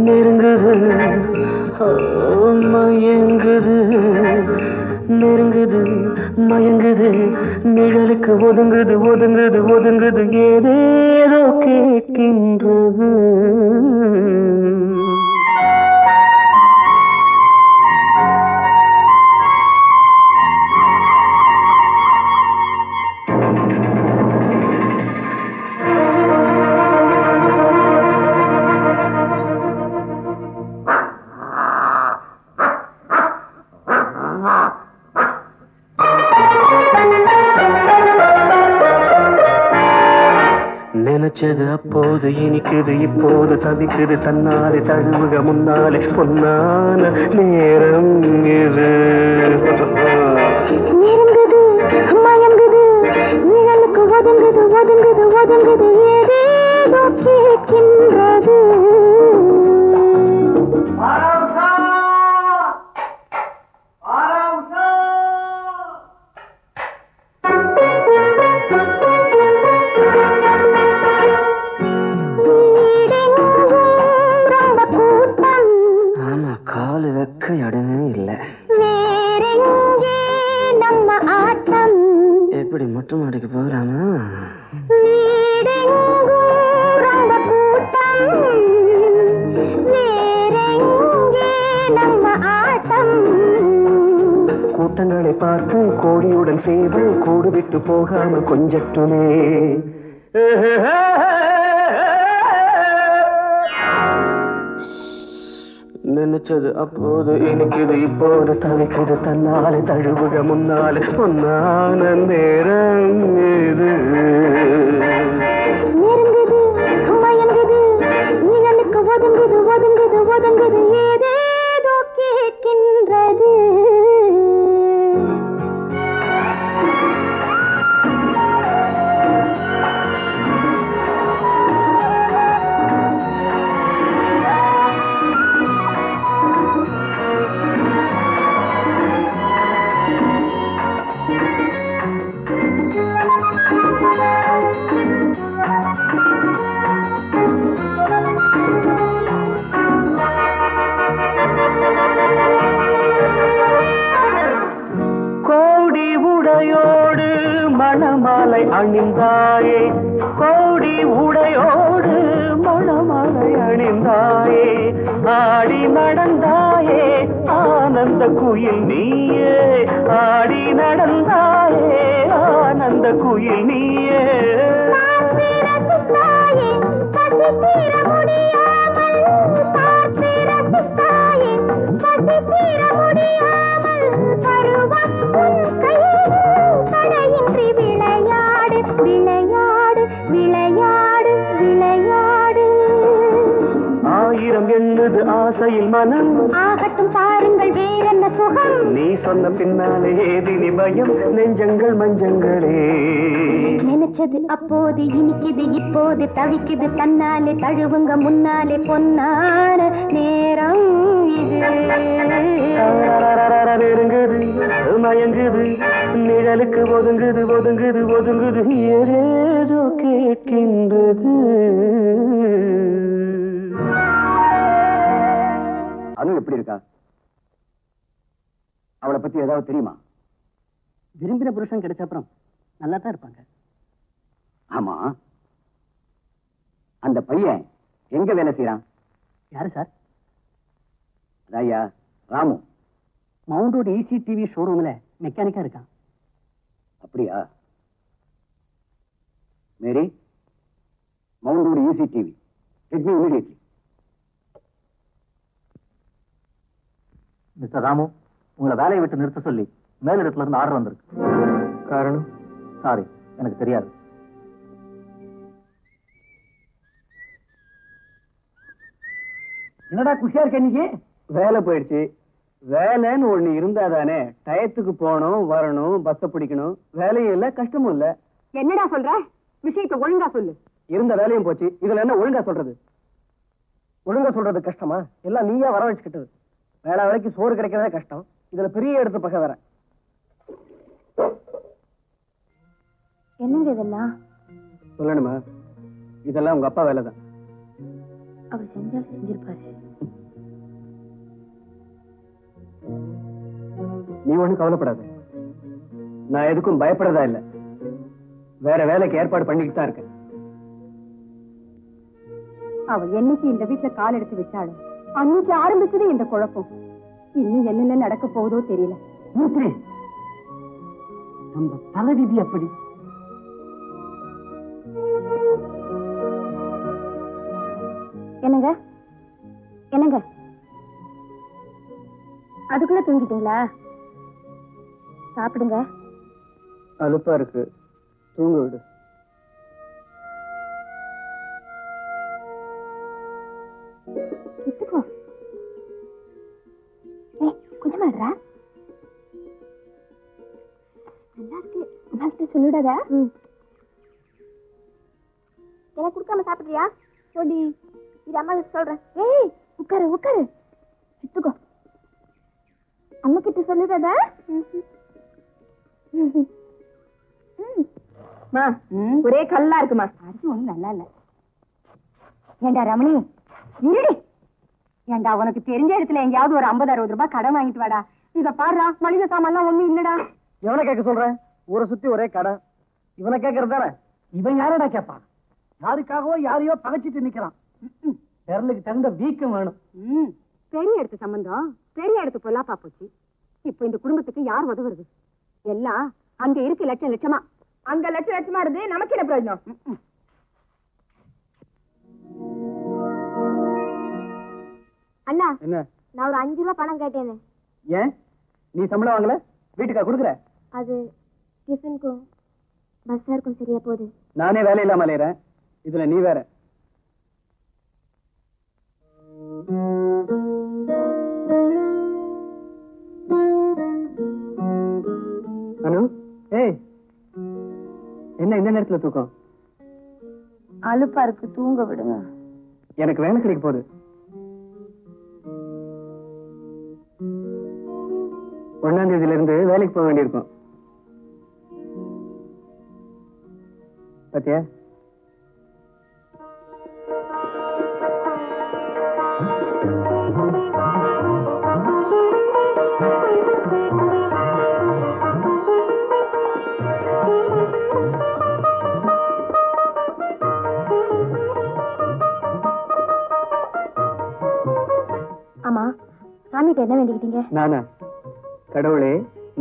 நெருங்குது மயங்குது, நெருங்குது மயங்குது, நிழலுக்கு ஒதுங்குது ஒதுங்குது ஒதுங்குது, ஏதேதோ கேட்கின்றது. நினைச்சது அப்போது இனிக்குது இப்போது தவிக்குது தன்னாலே தழுவுக முன்னாலே பொன்னான நேரம் இது. நெருங்குது மயங்குது, நிழலுக்கு ஒதுங்குது ஒதுங்குது ஒதுங்குது, ஏதேதோ கேட்கின்றது. காலு வைக்க இடமே இல்லை. வேறெங்கே நம்ம ஆட்டம்? எப்படி மொட்டை மாடிக்கு போகிறாமா? வீடெங்கும் ரொம்ப கூட்டம். வேறெங்கே நம்ம ஆட்டம்? கூட்டங்களை பார்த்து கோடியுடன் செய்து கூடு விட்டு போகாம கொஞ்சட்டுமே. நினைச்சது அப்போது இனிக்குது இப்போது தவிக்குது தன்னாலே தழுவுக முன்னாலே பொன்னான நேரம் இது நெருங்குது மயங்குது நிழலுக்கு ஒதுங்குது ஒதுங்குது ஒதுங்குது ஏதேதோ கேட்கின்றது கோடி உடையோடு மணமாலை அணிந்தாயே கோடி உடையோடு மணமாலை அணிந்தாயே ஆடி நடந்தாயே ஆனந்த குயில் நீயே ஆடி நடந்தாயே ஆனந்த குயில் நீயே விளையாடு விளையாடு விளையாடு விளையாடு ஆயிரம் எண்ணுது ஆசையில் மனம் ஆகட்டும் பாருங்கள் வேறென்ன சுகம் நீ சொன்ன பின்னாலே ஏதினி பயம் நெஞ்சங்கள் மஞ்சங்களே நினைச்சது அப்போது இனிக்குது இப்போது தவிக்குது தன்னாலே தழுவுங்க முன்னாலே பொன்னான நேரம் இது நெருங்குது மயங்குது நிழலுக்கு ஒதுங்குது ஒதுங்குது ஒதுங்குது ஏதேதோ கேட்கின்றது அனு எப்படி இருக்கா? அவளை பத்தி ஏதாவது தெரியுமா? விரும்பின புருஷன் கிடைச்ச அப்புறம் நல்லா தான் இருப்பாங்க. ஆமா, அந்த பையன் எங்க வேலை செய்யறான்? யாரு சார்? ஐயா ராமு. மவுண்ட் ரோடு ECTV ஷோரூம்ல மெக்கானிக்கா இருக்கான். அப்படியா? Mary, mount road ECTV, get me immediately. Mister Ramu, உங்களை வேலையை விட்டு நிறுத்த சொல்லி மேலிடத்துல இருந்து ஆர்டர் வந்திருக்கு. காரணம்? சாரி, எனக்கு தெரியாது. என்னடா குஷியா இருக்க இன்னைக்கு? வேலை போயிடுச்சு. வேலைன்னு ஒண்ணு இருந்தாதானே டயத்துக்கு போகணும் வரணும், பஸ்ஸ பிடிக்கணும். வேலையும் இல்ல, கஷ்டமும் இல்ல. என்னடா சொல்ற? விஷயத்தை ஒழுங்கா சொல்லு. இருந்த வேலையும் போச்சு, இதுல என்ன ஒழுங்கா சொல்றது? ஒழுங்கா சொல்றது கஷ்டமா? எல்லாம் நீயா வர வச்சுக்கிட்டது. வேலை வரைக்கும் சோறு கிடைக்கிறதே கஷ்டம், இதுல பெரிய எடுத்து பகை வேற. என்னங்க இதெல்லாம்? சொல்லணுமா? இதெல்லாம் உங்க அப்பா வேலைதான். அவர் செஞ்சால் செஞ்சிருப்பாரு. நீ ஒண்ணும் கவலைப்படாத, நான் எதுக்கும் பயப்படுறதா இல்ல. வேற வேலைக்கு ஏற்பாடு பண்ணிக்கிட்டு தான் இருக்கேன். அவ என்னைக்கு இந்த வீட்டுல கால் எடுத்து வச்சாலும் அன்னைக்கு ஆரம்பிச்சது இந்த குழப்பம். இன்னும் என்னென்ன நடக்க போகுதோ தெரியல. நம்ம தலைவிதி அப்படி. என்னங்க என்னங்க, அதுக்குள்ள தூங்கிட்டீங்களா? சாப்பிடுங்க. அலுப்பா இருக்கு, தூங்க விடு. எடுத்துக்கோ. கொஞ்சமா இருடா. நல்லா இருக்கு. அம்மாக்கிட்ட சொல்லிடாத. எனக்கு கொடுக்காம சாப்பிடுறியா? சொல்லி இது அம்மா கிட்ட சொல்றேன். ஏய் உட்காரு உட்காரு. எடுத்துக்கோ. அம்மா கிட்ட சொல்லிடாத. ஒரே கல்லா இருக்குமா? அது ஒண்ணும் நல்லா இல்ல. ஏண்டா ரமணி, இருடி. ஏண்டா உனக்கு தெரிஞ்ச இடத்துல எங்கேயாவது ஒரு 50-60 ரூபாய் கடன் வாங்கிட்டு வாடா. இத பாடுறா, மளிகை சாமான்லாம் ஒண்ணும் இல்லடா. எவனை கேட்க சொல்றேன்? ஊரை சுத்தி ஒரே கடை. இவனை கேட்கறது தானே? இவன் யாரடா கேட்பான்? யாருக்காகவோ யாரையோ பகைச்சிட்டு நிக்கிறான். விரலுக்கு தகுந்த வீக்கம் வேணும். பெரிய இடத்து சம்பந்தம் பெரிய இடத்து பொல்லாப்பா போச்சு. இப்ப இந்த குடும்பத்துக்கு யார் உதவுறது? எல்லாம் அங்க இருக்கு லட்சம் லட்சமா. அங்க லட்சம் லட்சமா இருந்து நமக்கு என்ன பிரயோஜனம்? அண்ணா என்ன நான் ஒரு 5 ரூபாய் பணம் கேட்டேனே. ஏன் நீ சம்பளம் வாங்கல? வீட்டுக்கா கொடுக்குற? அது டிஃபனுக்கும் பஸ் ஃபேருக்கும் சரியா போகுது. நானே வேலை இல்லாம அலையறேன், இதுல நீ வேற. அனு, ஏய், என்ன இந்த நேரத்துல தூக்கம்? அலுப்பா இருக்கு, தூங்க விடுங்க. எனக்கு வேலை கிடைக்க போகுது. 1ஆம் தேதியில இருந்து வேலைக்கு போக வேண்டியிருக்கும். பாத்தியா? ஆமா, சாமிகிட்ட என்ன வேண்டிக்கிட்டீங்க? நானா? கடவுளே,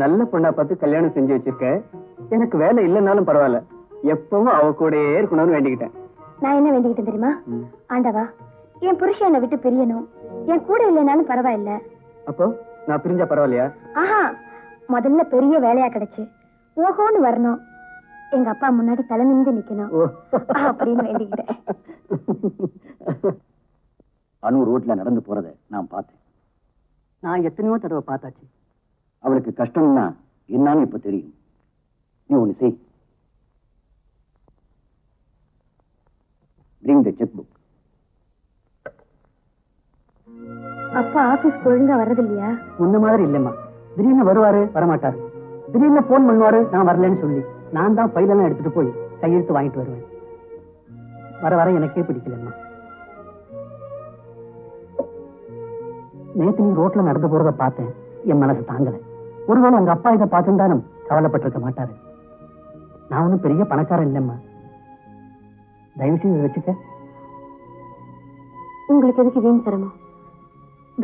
நல்ல பொண்ணா பார்த்து கல்யாணம் செஞ்சு வச்சிருக்க, எனக்கு வேலை இல்லைன்னாலும் பரவாயில்ல, எப்பவும் அவ கூடயே இருக்கணும்னு வேண்டிக்கிட்டேன். நான் என்ன வேண்டிக்கிட்டேன் தெரியுமா? ஆண்டவா, என் புருஷன் என்னை விட்டு பிரியணும், என் கூட இல்லைனாலும் பரவாயில்ல. அப்போ நான் பிரிஞ்சா பரவாயில்லையா? ஆஹா, முதல்ல பெரிய வேலையா கிடைச்சு ஓஹோன்னு வரணும், எங்க அப்பா முன்னாடி தலை நிமிந்து நிக்கணும் அப்படின்னு வேண்டிக்கிட்டேன். அனு ரோட்ல நடந்து போறத நான் பார்த்தேன். நான் எத்தனையோ தடவை பார்த்தாச்சு. அவளுக்கு கஷ்டம்னா என்னன்னு இப்ப தெரியும். நீ ஒண்ணு செய், bring the checkbook. அப்பா ஆபீஸ் ஒழுங்கா வர்றது இல்லையா? முன்ன மாதிரி இல்லம்மா. திடீர்னு வருவாரு, வரமாட்டாரு. திடீர்னு போன் பண்ணுவாரு, நான் வரலன்னு சொல்லி நான் தான் ஃபைலெல்லாம் எடுத்துட்டு போய் கையெழுத்து வாங்கிட்டு வருவேன். வர வர எனக்கே பிடிக்கலம்மா. நேத்து நீ ரோட்ல நடந்து போறத பார்த்தேன், என் மனசு தாங்கல. ஒருவேளை உங்க அப்பா இதை பார்த்துட்டாலும் கவலைப்பட்டிருக்க மாட்டாரு. நான் ஒன்னும் பெரிய பணக்காரன் இல்லம்மா. தயவு செய்து வச்சுக்க. உங்களுக்கு எதுக்கு வீண் சிரமம்?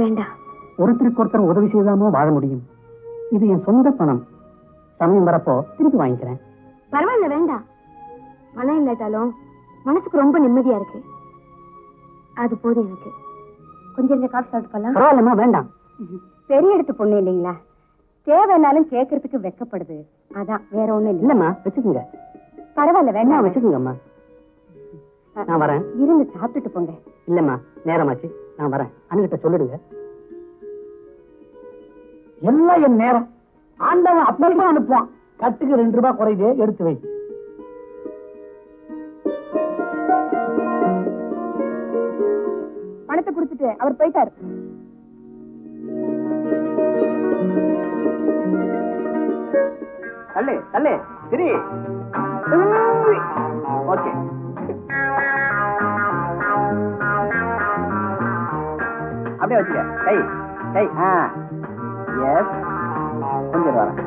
வேண்டாம். ஒருத்தருக்கு ஒருத்தர் உதவி செய்தாமோ வாழ முடியும். இது என் சொந்த பணம். சமயம் வரப்போ திருப்பி வாங்கிக்கிறேன். பரவாயில்ல, வேண்டாம். பணம் இல்லாட்டாலும் மனசுக்கு ரொம்ப நிம்மதியா இருக்கு, அது போதும் எனக்கு. கொஞ்சம் இந்த காஃபி சாப்பிட்டு போலாம். பரவாயில்லம்மா, வேண்டாம். பெரிய எடுத்து பொண்ணு இல்லைங்களா, தேவைன்னாலும் கேட்கறதுக்கு வெக்கப்படுது, அதான், வேற ஒண்ணும் இல்ல. இல்லம்மா, வச்சுக்கோங்க. பரவாயில்ல, வேண்டாம், வச்சுக்கோங்கம்மா. நான் வரேன். இருந்து சாப்பிட்டுட்டு போங்க. இல்லம்மா, நேரமாச்சு, நான் வரேன். அண்ணிட்ட சொல்லிடுங்க. எல்லாம் என் நேரம். ஆண்டவன் அப்பா அனுப்புவான். கட்டுக்கு 2 ரூபாய் குறையுது, எடுத்து வை. பணத்தை கொடுத்துட்டு அவர் போயிட்டாரு. தள்ளு தள்ளு, சரி, ஓகே. அப்படியே வச்சுக்க. கை கை, எஸ், கொஞ்சம் வரேன்.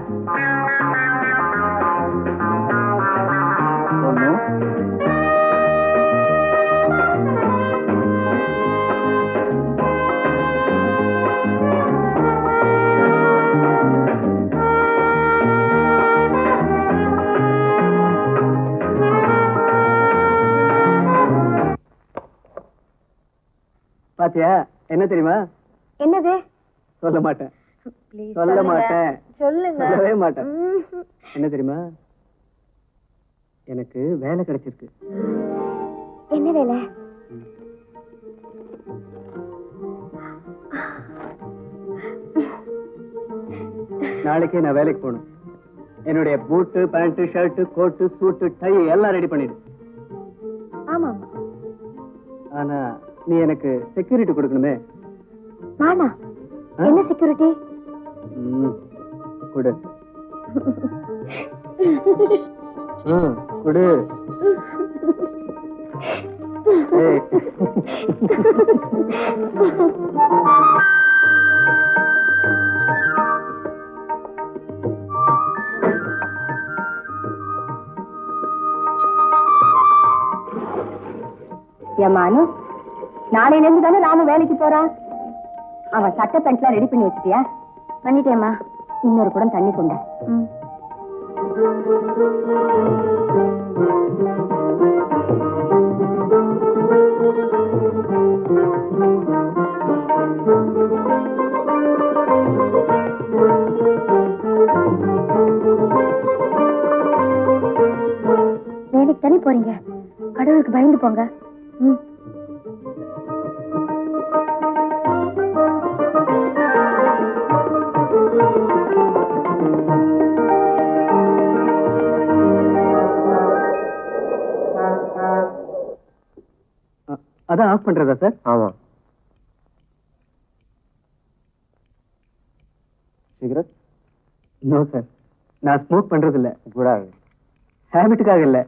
ஒண்ணு, பாத்தியா? என்ன தெரியுமா? என்னது? சொல்ல மாட்டேன், சொல்ல மாட்டேன், சொல்லுங்க. சொல்லவே மாட்டேன். என்ன தெரியுமா? எனக்கு வேலை கிடைச்சிருக்கு. என்ன வேலை? நாளைக்கே நான் வேலைக்கு போகணும். என்னுடைய பூட்டு, பேண்ட், ஷர்ட், கோட்டு, சூட்டு, டை எல்லாம் ரெடி பண்ணிடு. ஆமா. ஆனா நீ எனக்கு செக்யூரிட்டி கொடுக்கணுமே. நானா? என்ன செக்யூரிட்டி? கொடு. கொடு. ஏமானு, நாளையில இருந்து தானே ராமு வேலைக்கு போறான். அவன் சட்டை பேண்ட்லாம் ரெடி பண்ணி வச்சுட்டியா? பண்ணிட்டேம்மா. இன்னொரு குடம் தண்ணி கொண்ட. போறீங்க? கடவுளுக்கு பயந்து போங்க. ம். அதான் ஆஃப் பண்றதா சார்? ஆமா. சிகரெட்? நோ சார், நான் ஸ்மோக் பண்றது இல்ல. கூடாது. ஹேபிட்டுக்காக இல்ல.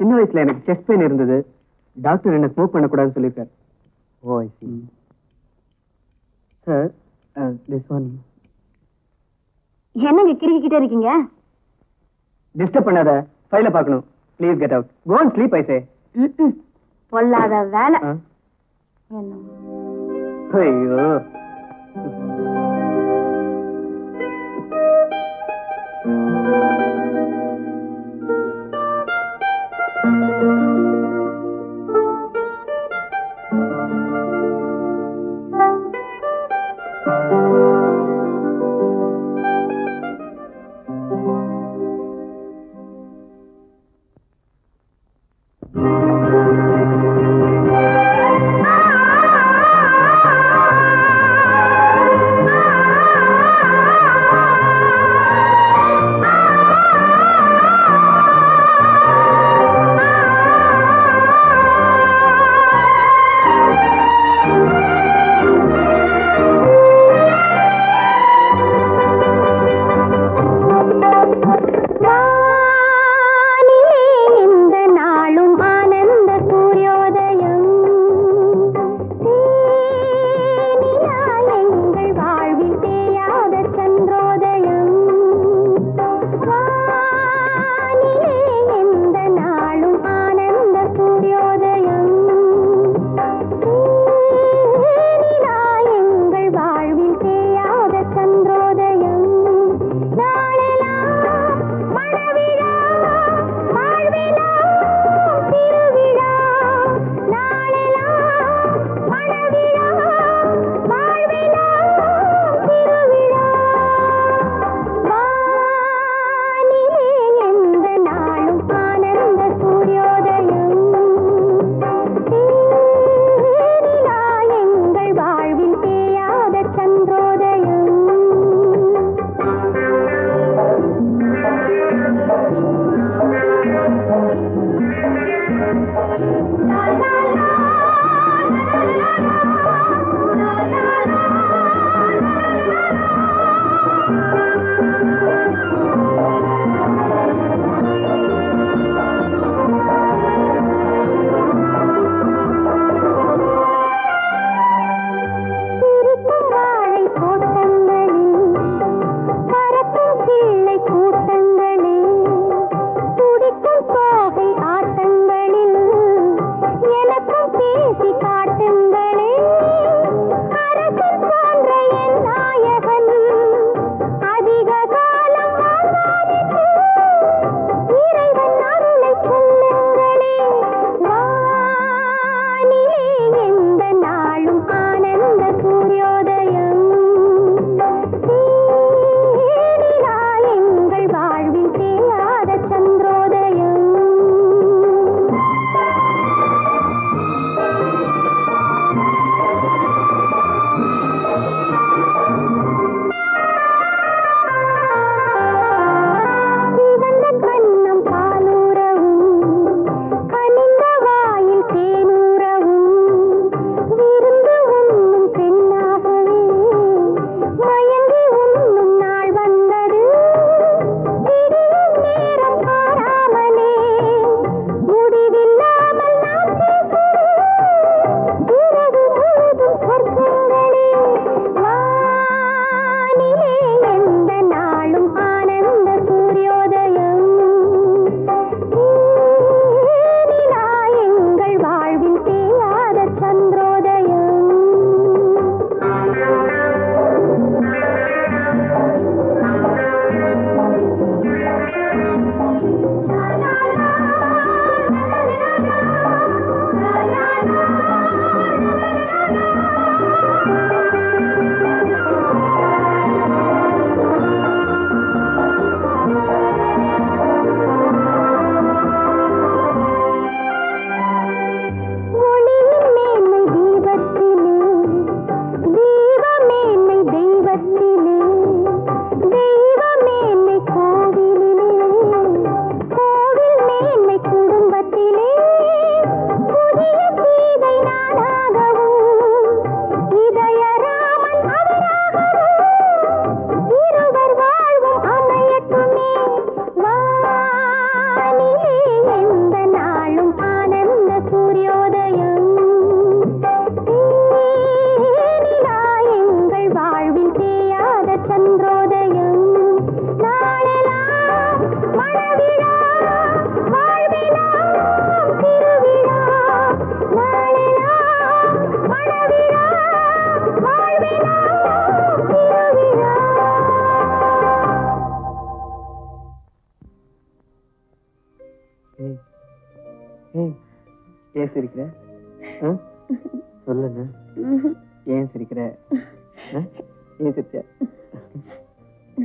சின்ன வயசுல எனக்கு செஸ்ட் பெயின் இருந்தது. டாக்டர் என்ன ஸ்மோக் பண்ணக்கூடாதுன்னு சொல்லியிருக்காரு. Oh I see. Sir, this one. என்னங்க கிறுக்கிட்டே இருக்கீங்க? டிஸ்டர்ப் பண்ணாத. ஃபைல பார்க்கணும். Please get out. Go and sleep I say. பொல்லாத வேலை. என்ன ஐயோ.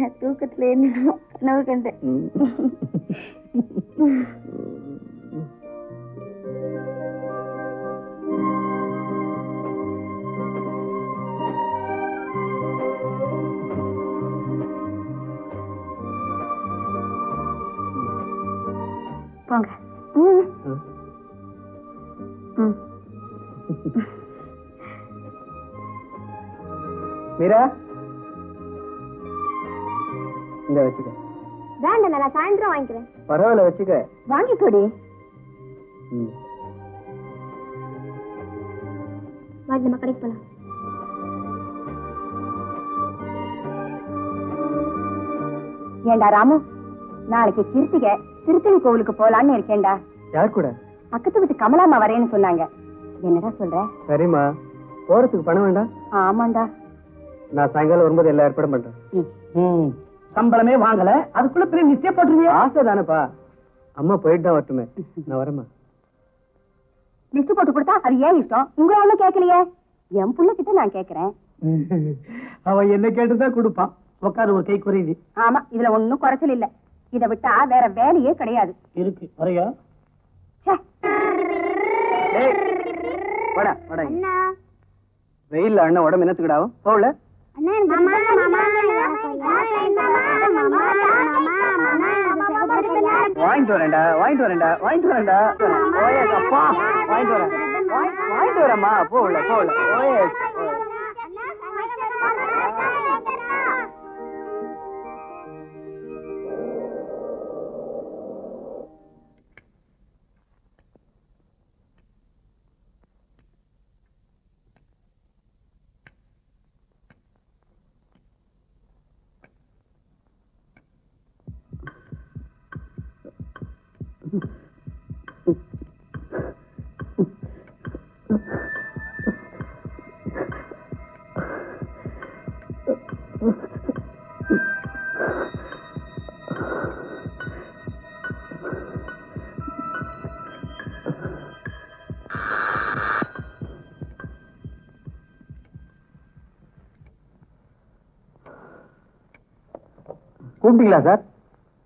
நான் தூக்கத்துல என்ன கனவு கண்டேன். போங்க. மீரா, இந்த வச்சுக்க. வேண்டாம், நான் சாயந்தரம் வாங்கிக்கிறேன். பரவாயில்ல, வச்சுக்க. வாங்கிக்கோடி. வாடி, நம்ம கடைக்கு போலாம். ஏண்டா ராமு, நாளைக்கு கிருத்திகை திருத்தணி கோவிலுக்கு போலான்னு இருக்கேன்டா. யார் கூட? பக்கத்து வீட்டு கமலாமா வரேன்னு சொன்னாங்க. என்னடா சொல்ற? சரிம்மா, போறதுக்கு பணம் வேண்டாம்? ஆமாண்டா. நான் சாயங்காலம் வரும்போது எல்லா ஏற்பாடும் பண்றேன். சம்பளமே வாங்கல, அதுக்குள்ள பெரிய நிச்சயம் போட்டுருவியா? ஆசை தானேப்பா. அம்மா போயிட்டு தான் வரட்டுமே. நான் வரேம்மா. லிஸ்ட் போட்டு கொடுத்தா அது ஏன் இஷ்டம், உங்களை ஒண்ணும் கேட்கலையே. என் புள்ள கிட்ட நான் கேக்குறேன். அவன் என்ன கேட்டுதான் கொடுப்பான். உட்காரு, ஒரு கை குறையுது. ஆமா, இதுல ஒண்ணும் குறைச்சல் இல்ல. இதை விட்டா வேற வேலையே கிடையாது. இருக்கு வரையா? வாடா வாடா. அண்ணா, வெயில்ல அண்ணன் உடம்பு என்னத்துக்கிடாவும் போகல. அண்ணா, மாமா மாமா வாங்கிட்டு வரேன்டா, வாங்கிட்டு வரேன்டா, வாங்கிட்டு வரேன்டா. ஓஎஸ் அப்பா, வாங்கிட்டு வரேன், வாங்கிட்டு வரேம்மா. போகல போகல. ஓஎஸ். கூப்பிட்டீங்களா சார்?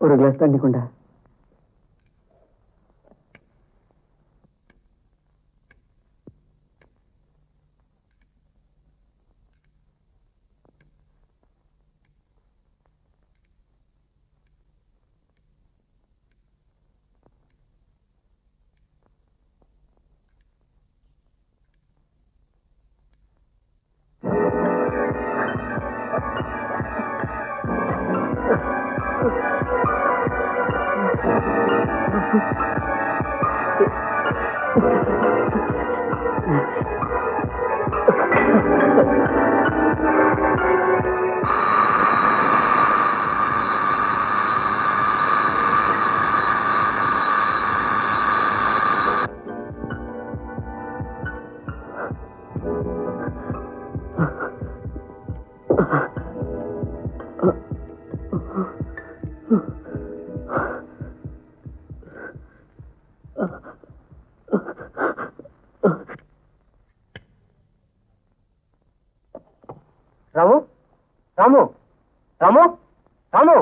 ஒரு கிளாஸ் தண்ணி கொண்டா. ராமு, ராமு, ராமு, ராமு.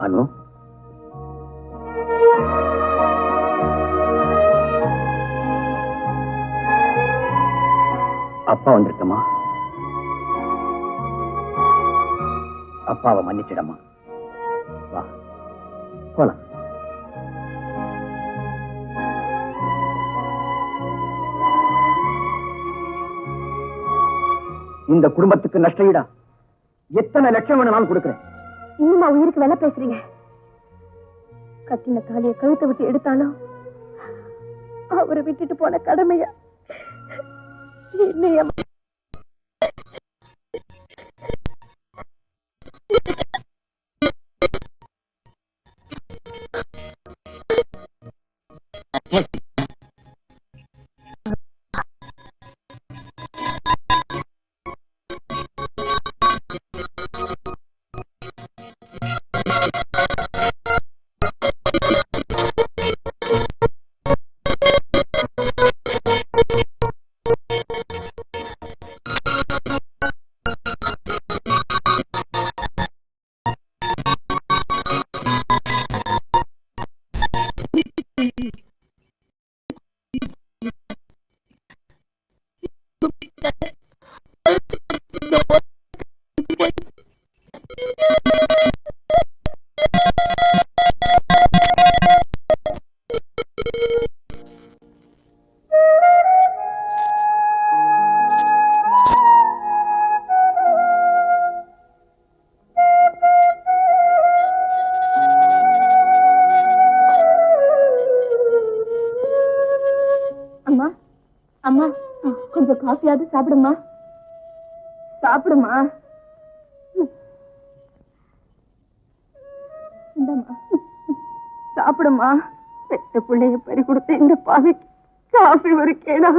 அனு, அப்பா வந்திருக்கமா? அப்பாவை மன்னிச்சிடமா. வா போலாம். இந்த குடும்பத்துக்கு நஷ்டஈடா எத்தனை லட்சம் வேணாலும் கொடுக்கிறேன். இன்னுமா உயிருக்கு வேலை பேசுறீங்க? கட்டின தாலியை கழுத்தை விட்டு எடுத்தாலும் அவரை விட்டுட்டு போன கடமையா என்னைய அம்மா கொஞ்சம் காஃபியாவது சாப்பிடுமா. சாப்பிடுமா. சாப்பிடுமா. பெத்த பிள்ளைய பறி கொடுத்த இந்த பாவிக்கு காஃபி ஒரு கேடா.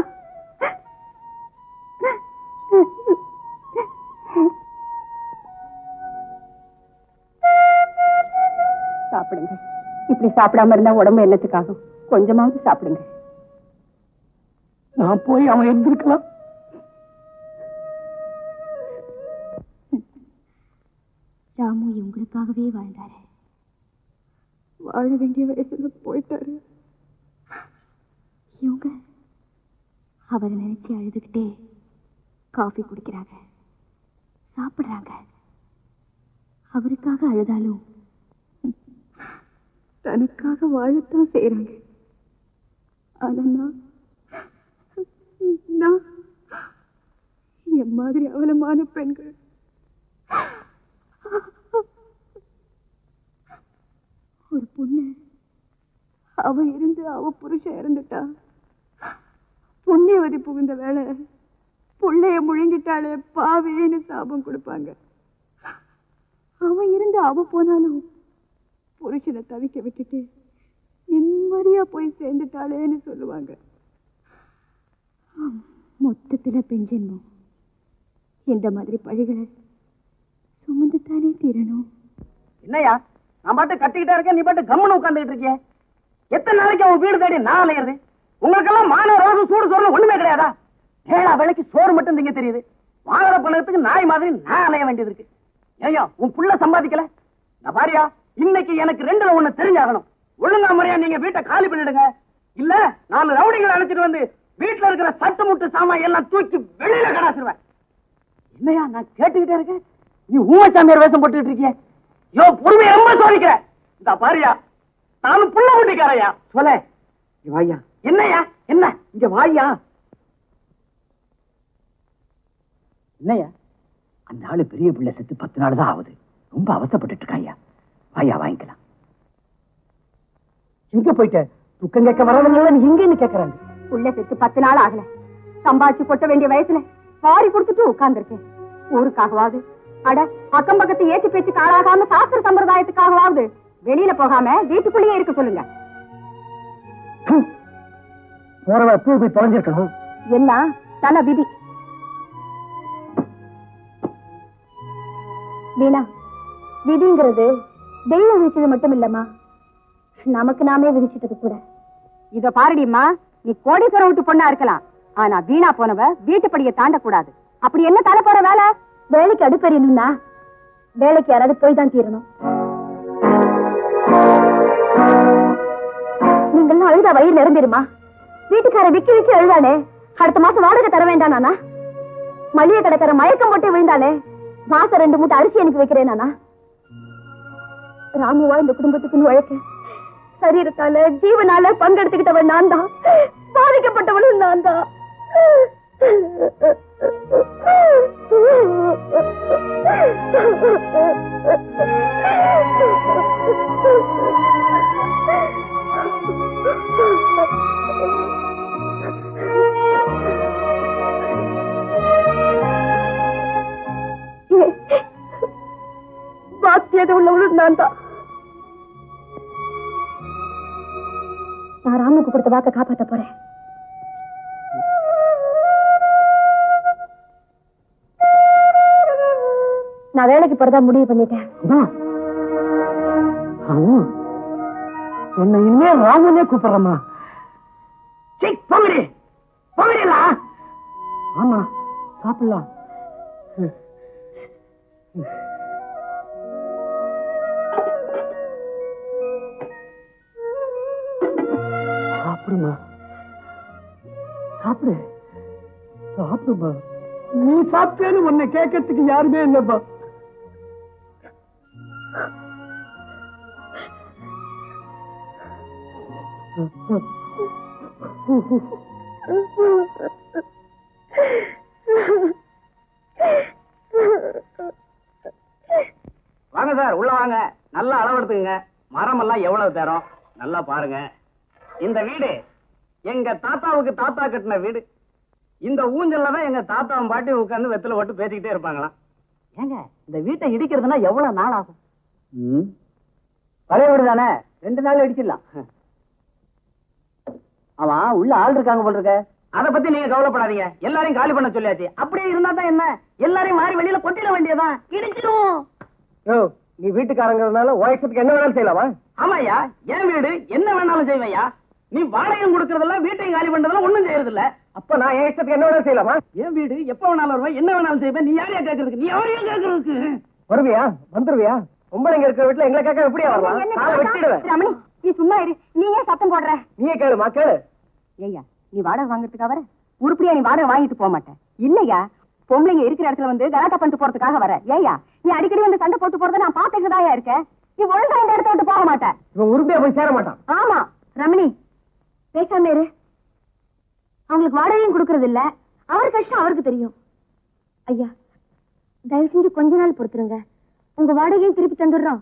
சாப்பிடுங்க. இப்படி சாப்பிடாம இருந்தா உடம்பு என்னத்துக்காகும்? கொஞ்சமாவது சாப்பிடுங்க. நான் போய் அவன் இருந்திருக்கலாம். ராமு உங்களுக்காகவே வாழ்ந்தாரு. வாழ வேண்டிய வயசுல போயிட்டாரு. இவங்க அவரை நினைச்சு அழுதுகிட்டே காஃபி குடிக்கிறாங்க, சாப்பிடுறாங்க. அவருக்காக அழுதாலும் தனக்காக வாழத்தான் செய்யறாங்க. ஆனா என் மாதிரி அவலமான பெண்கள் ஒரு பொண்ணு அவ இருந்து அவ புருஷன் இறந்துட்டா, புண்ணியவதி புகுந்த வேலை புள்ளைய முழுங்கிட்டாலே பாவேன்னு சாபம் கொடுப்பாங்க. அவ இருந்து அவ போனாலும் புருஷனை தவிக்க விட்டுட்டு நிம்மதியா போய் சேர்ந்துட்டாளேன்னு சொல்லுவாங்க. மொத்தத்துல பெண் ஜென்மம் இந்த மாதிரி பழிகளை சுமந்துத்தானே தீரணும். என்னையா நான் பாட்டு கட்டிக்கிட்டே இருக்கேன், நீ பாட்டு கம்முன்னு உட்காந்துட்டு இருக்கிய. எத்தனை நாளைக்கு அவன் வீடு தேடி நான் அலையிறது? உங்களுக்கெல்லாம் மான ரோசம் சூடு சோறு ஒண்ணுமே கிடையாதா? 7 வேளைக்கு சோறு மட்டும் திங்க தெரியுது. வாங்குற பணத்துக்கு நாய் மாதிரி நான் அலைய வேண்டியது இருக்கு. ஏயா உன் புள்ள சம்பாதிக்கல? நான் பாரியா, இன்னைக்கு எனக்கு 2ல 1 தெரிஞ்சாகணும். ஒழுங்கா முறையா நீங்க வீட்டை காலி பண்ணிடுங்க. இல்ல 4 ரவுடிகளை அழைச்சிட்டு வந்து வீட்டுல இருக்கிற சட்டு முட்டு சாமான் எல்லாம் தூக்கி வெளியில கடாசிருவேன். என்னையா நான் கேட்டுக்கிட்டே இருக்கேன், நீ ஊமச்சாமியார் வேஷம் போட்டுட்டு இருக்கிய. யோ பொறுமையை ரொம்ப சோதிக்கிற. இந்த பாரியா, நானும் புள்ள ஊட்டிக்காரையா. சொல்ல வாயா. என்னையா என்ன இங்க வாயா. என்னையா அந்த ஆளு பெரிய பிள்ளை செத்து 10 நாள் தான் ஆகுது. ரொம்ப அவசரப்பட்டு இருக்காயா. வாயா வாங்கிக்கலாம். எங்க போயிட்ட? துக்கம் கேட்க வரவங்க நீ எங்கன்னு கேக்குறாங்க. புள்ள செத்து 10 நாள் ஆகல. சம்பாதிச்சு கொட்ட வேண்டிய வயசுல பாரி கொடுத்துட்டு உட்கார்ந்துருக்கேன். ஊருக்காகவாவது, அட அக்கம் பக்கத்து ஏற்றி பேச்சுக்கு ஆளாகாம சாஸ்திர சம்பிரதாயத்துக்காகவாவது வெளியில போகாம வீட்டுக்குள்ளேயே இருக்க சொல்லுங்க. போறவ எப்போ போய் தொலைஞ்சிருக்கணும். எல்லாம் தல விதி. வீணா, விதிங்கிறது தெய்வம் விதிச்சது மட்டும் இல்லம்மா, நமக்கு நாமே விதிச்சிட்டது கூட. இத பாருடிம்மா, நீ கோடீஸ்வரம் விட்டு பொண்ணா இருக்கலாம், ஆனா வீணா போனவ வீட்டுப்படியை தாண்டக்கூடாது. அப்படி என்ன தலை போற வேலை? வேலைக்கு அடுப்பெறியணும்னா வேலைக்கு யாராவது போய் தான் தீரணும். நீங்களும் அழுதா வயிறு நிரம்பிடுமா? வீட்டுக்கார விக்கி விக்கி எழுதானே, அடுத்த மாசம் வாடகை தர வேண்டானா? மளிகை கடைக்கார மயக்கம் போட்டு விழுந்தானே, மாசம் 2 மூட்டை அரிசி எனக்கு வைக்கிறேன் நானா? ராமுவா இந்த குடும்பத்துக்குன்னு உழைக்க சரீரத்தால ஜீவனால பங்கெடுத்துக்கிட்டவன் நான் தான், பாதிக்கப்பட்டவனும் நான் தான். பாக்கியதை உள்ளவளும் நான் தான். நான் ராமுக்கு கொடுத்த வாக்க காப்பாத்த போறேன். நான் வேலைக்கு போறதா முடிவு பண்ணிட்டேன். உன்னை இனிமே ராமுனே கூப்பிடுறமா. ஆமா, சாப்பிடலாம். சாப்பிடுமா, சாப்பிடு, சாப்பிடுமா. நீ சாப்பிட்டேன்னு உன்னை கேட்கறதுக்கு யாருமே இல்லப்பா. வாங்க சார், உள்ள வாங்க. நல்லா அளவெடுத்துங்க. மரம் எல்லாம் எவ்வளவு தரும் நல்லா பாருங்க. இந்த வீடு எங்க தாத்தாவுக்கு தாத்தா கட்டின வீடு. இந்த ஊஞ்சல்ல தான் எங்க தாத்தாவும் பாட்டி உட்கார்ந்து வெத்தலை போட்டு பேசிக்கிட்டே இருப்பாங்களாம். ஏங்க, இந்த வீட்டை இடிக்கிறதுனா எவ்வளவு நாள் ஆகும்? பழைய வீடு தானே, 2 நாள் இடிச்சிடலாம். அவன் உள்ள ஆள் இருக்காங்க போல இருக்க. அத பத்தி நீங்க கவலைப்படாதீங்க. எல்லாரையும் காலி பண்ண சொல்லியாச்சு. அப்படியே இருந்தா தான் என்ன, எல்லாரையும் மாறி வெளியில கொட்டிட வேண்டியதான். இடிச்சிடும். நீ வீட்டுக்காரங்கிறதுனால உழைக்கிறதுக்கு என்ன வேணாலும் செய்யலாமா? ஆமாய்யா, என் வீடு, என்ன வேணாலும் செய்வையா. நீ வாடகையும் கொடுக்கறதெல்லாம் வீட்டையும் காலி பண்றதெல்லாம் ஒண்ணும் செய்யறது இல்ல. அப்ப நான் என் இஷ்டத்துக்கு என்ன வேணாலும் செய்யலாமா? என் வீடு எப்ப வேணாலும் வருவேன், என்ன வேணாலும் செய்வேன். நீ யாரையா கேட்கறதுக்கு? நீ யாரையும் கேட்கறதுக்கு? வருவியா, வந்துருவியா? பொம்பளைங்க இருக்கிற வீட்டுல எங்களை கேட்க எப்படியா வரலாம்? நான் வெட்டிடுவேன். ரமணி, நீ சும்மா இரு. நீ ஏன் சத்தம் போடுற? நீயே கேளுமா, கேளு. ஏய்யா, நீ வாடகை வாங்குறதுக்காக வர? உருப்படியா நீ வாடகை வாங்கிட்டு போக மாட்டேன் இல்லையா? பொம்பளைங்க இருக்கிற இடத்துல வந்து கலாட்டா பண்ணிட்டு போறதுக்காக வர? ஏய்யா, நீ அடிக்கடி வந்து சண்டை போட்டு போறத நான் பாத்துக்கிட்டுதான் இருக்கேன். நீ ஒழுங்கா இந்த இடத்த விட்டு போக மாட்டேன். இவன் உருப்படியா போய் சேர மாட்டான். ஆமா ரமணி, பேசாம இரு. அவங்களுக்கு வாடகையும் கொடுக்கறது இல்ல. அவர் கஷ்டம் அவருக்கு தெரியும். ஐயா, தயவு செஞ்சு கொஞ்ச நாள் பொறுத்துருங்க. உங்க வாடகையும் திருப்பி தந்துடுறோம்,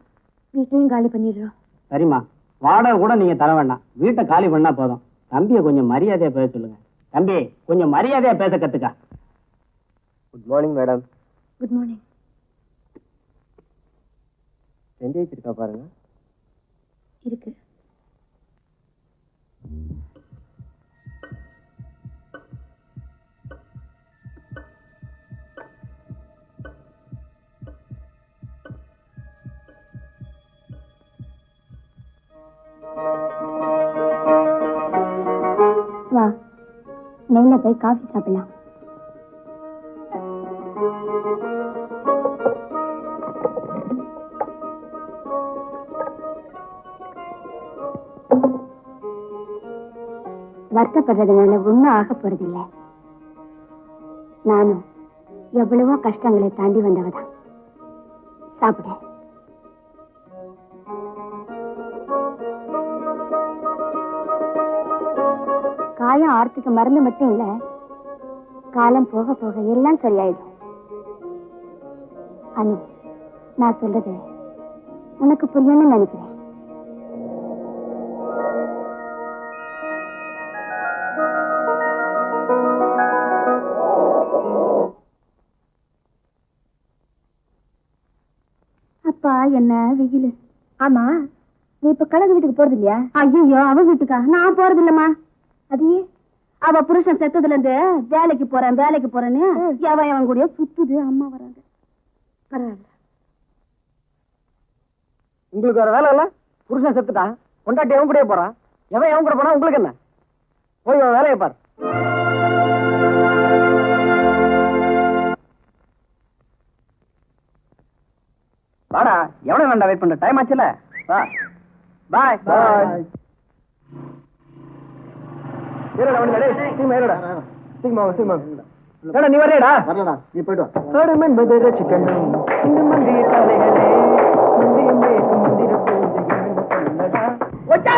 வீட்டையும் காலி பண்ணிடுறோம். சரிம்மா, வாடகை கூட நீங்க தர வேண்டாம். வீட்டை காலி பண்ணா போதும். தம்பியை கொஞ்சம் மரியாதையா பேச சொல்லுங்க. தம்பி, கொஞ்சம் மரியாதையா பேச கத்துக்கா. Good morning madam. Good morning. செஞ்சு வச்சிருக்கா பாருங்க. இருக்கு. வா, மேல போய் காஃபி சாப்பிடலாம். வருத்தப்படுறதுனால ஒன்னும் ஆக போறதில்ல. நானும் எவ்வளவோ கஷ்டங்களை தாண்டி வந்தவதான். சாப்பிட. காயம் ஆர்த்துக்கு மருந்து மட்டும் இல்ல, காலம் போக போக எல்லாம் சரியாயிடும். அனு, நான் சொல்றது உனக்கு புரியணும்னு நினைக்கிறேன். அப்பா என்ன வெயிலு. ஆமா, நீ இப்ப கழகு வீட்டுக்கு போறது இல்லையா? ஐயோ, அவ வீட்டுக்கா? நான் போறது இல்லம்மா. அதையே அவ புருஷன் செத்ததுல இருந்து வேலைக்கு போறேன்னு அவன் கூட சுத்துது. அம்மா வராங்க. பரவாயில்ல. உங்களுக்கு வேற வேலை இல்ல? புருஷன் செத்துட்டான், கொண்டாட்டி எவன் கூட போறான். எவன் கூட போனா உங்களுக்கு என்ன? போய் வேலையை பாரு. வாடா, எவ்வளவு வேண்டாம் வெயிட் பண்ற? டைம் ஆச்சுல. பாய் பாய். ஏறடா வண்டி, டேய் சீமா ஏறடா. சீமா ஏடா, நீ வரேடா. வரலடா, நீ போய்டு வா. கடுமன் பதற சிக்கணும் இந்த மந்திய காலைகளே மந்தியமே மந்திர பூஜை என்ன சொல்லடா. ஒச்சே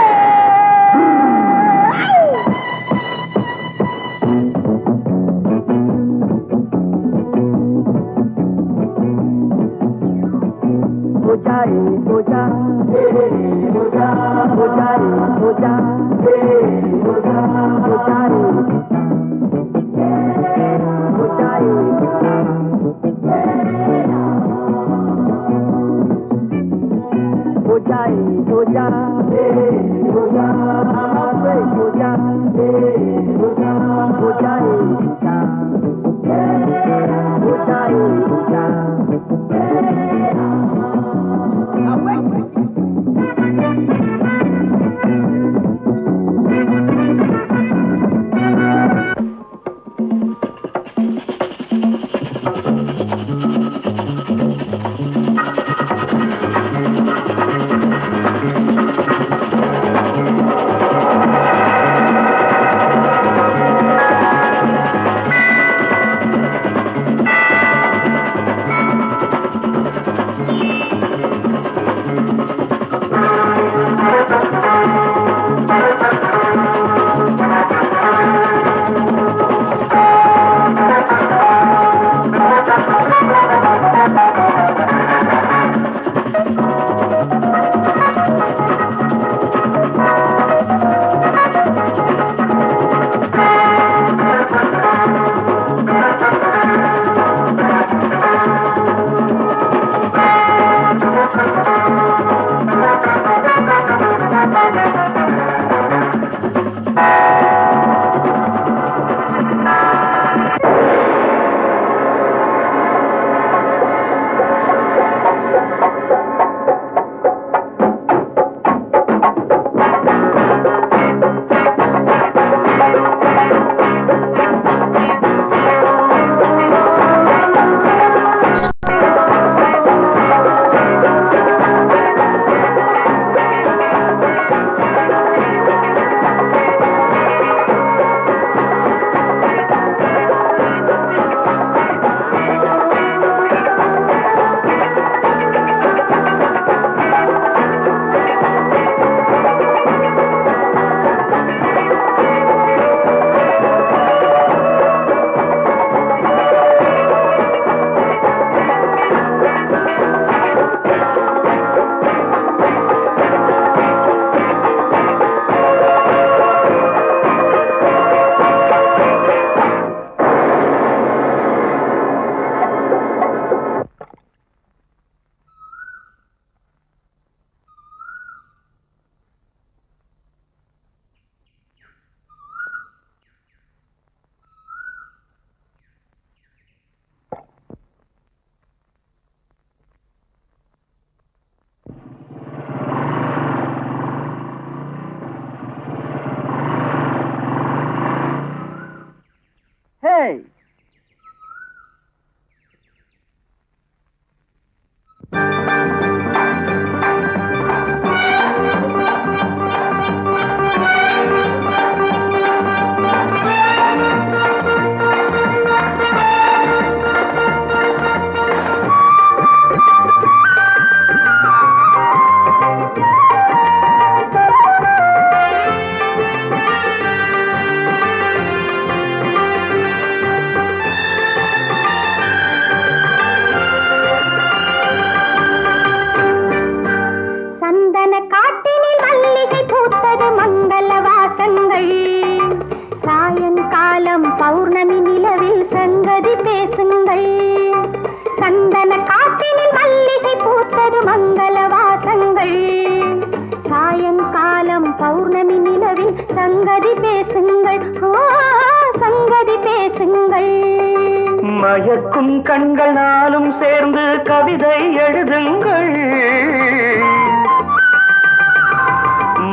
மயக்கும் கண்கள் நாளும் சேர்ந்து கவிதை எழுதுங்கள்.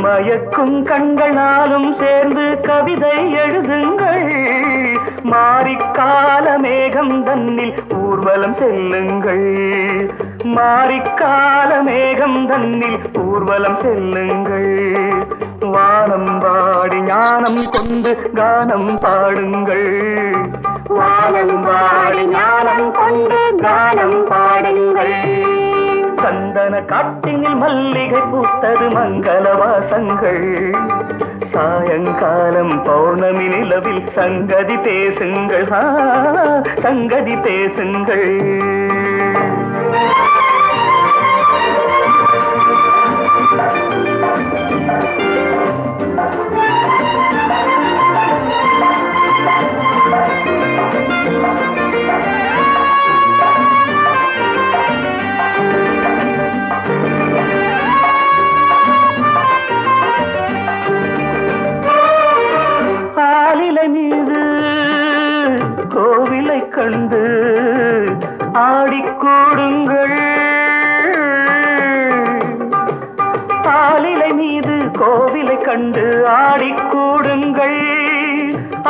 மயக்கும் கண்கள் நாளும் சேர்ந்து கவிதை எழுதுங்கள். மாரிக்கால மேகம் தன்னில் ஊர்வலம் செல்லுங்கள். மாரிக்கால மேகம் தன்னில் ஊர்வலம் செல்லுங்கள். வானம் பாடி ஞானம் கொண்டு கானம் பாடுங்கள். வானம் பாடி ஞானம் கொண்டு கானம் பாடுங்கள். சந்தன காட்டினில் மல்லிகை பூத்தது மங்கள வாசங்கள். சாயங்காலம் பௌர்ணமி நிலவில் சங்கதி பேசுங்கள். சங்கதி பேசுங்கள். கண்டு ஆடிக்கூடுங்கள். ஆலிலை மீது கோவிலை கண்டு ஆடிக்கூடுங்கள்.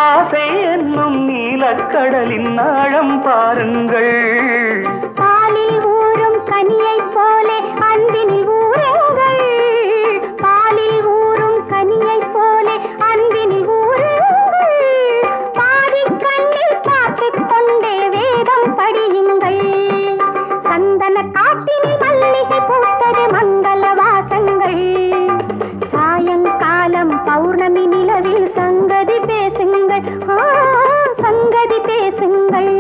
ஆசை என்னும் நீலக்கடலின் ஆழம் பாருங்கள். பாலில் ஊறும் கனியைப் போலே அன்பினில் ஊறுங்கள். பாலில் ஊறும் கனியைப் போலே அன்பினில் ஊறுங்கள். பாதிக் கண்ணில் பார்த்துக் கொண்டே வேதம் படியுங்கள். சந்தன காட்டினில் மல்லிகை பூத்தது மங்கள வாசங்கள். சாயங்காலம் பௌர்ணமி நிலவில் சங்கதி பேசுங்கள். சங்கதி பேசுங்கள்.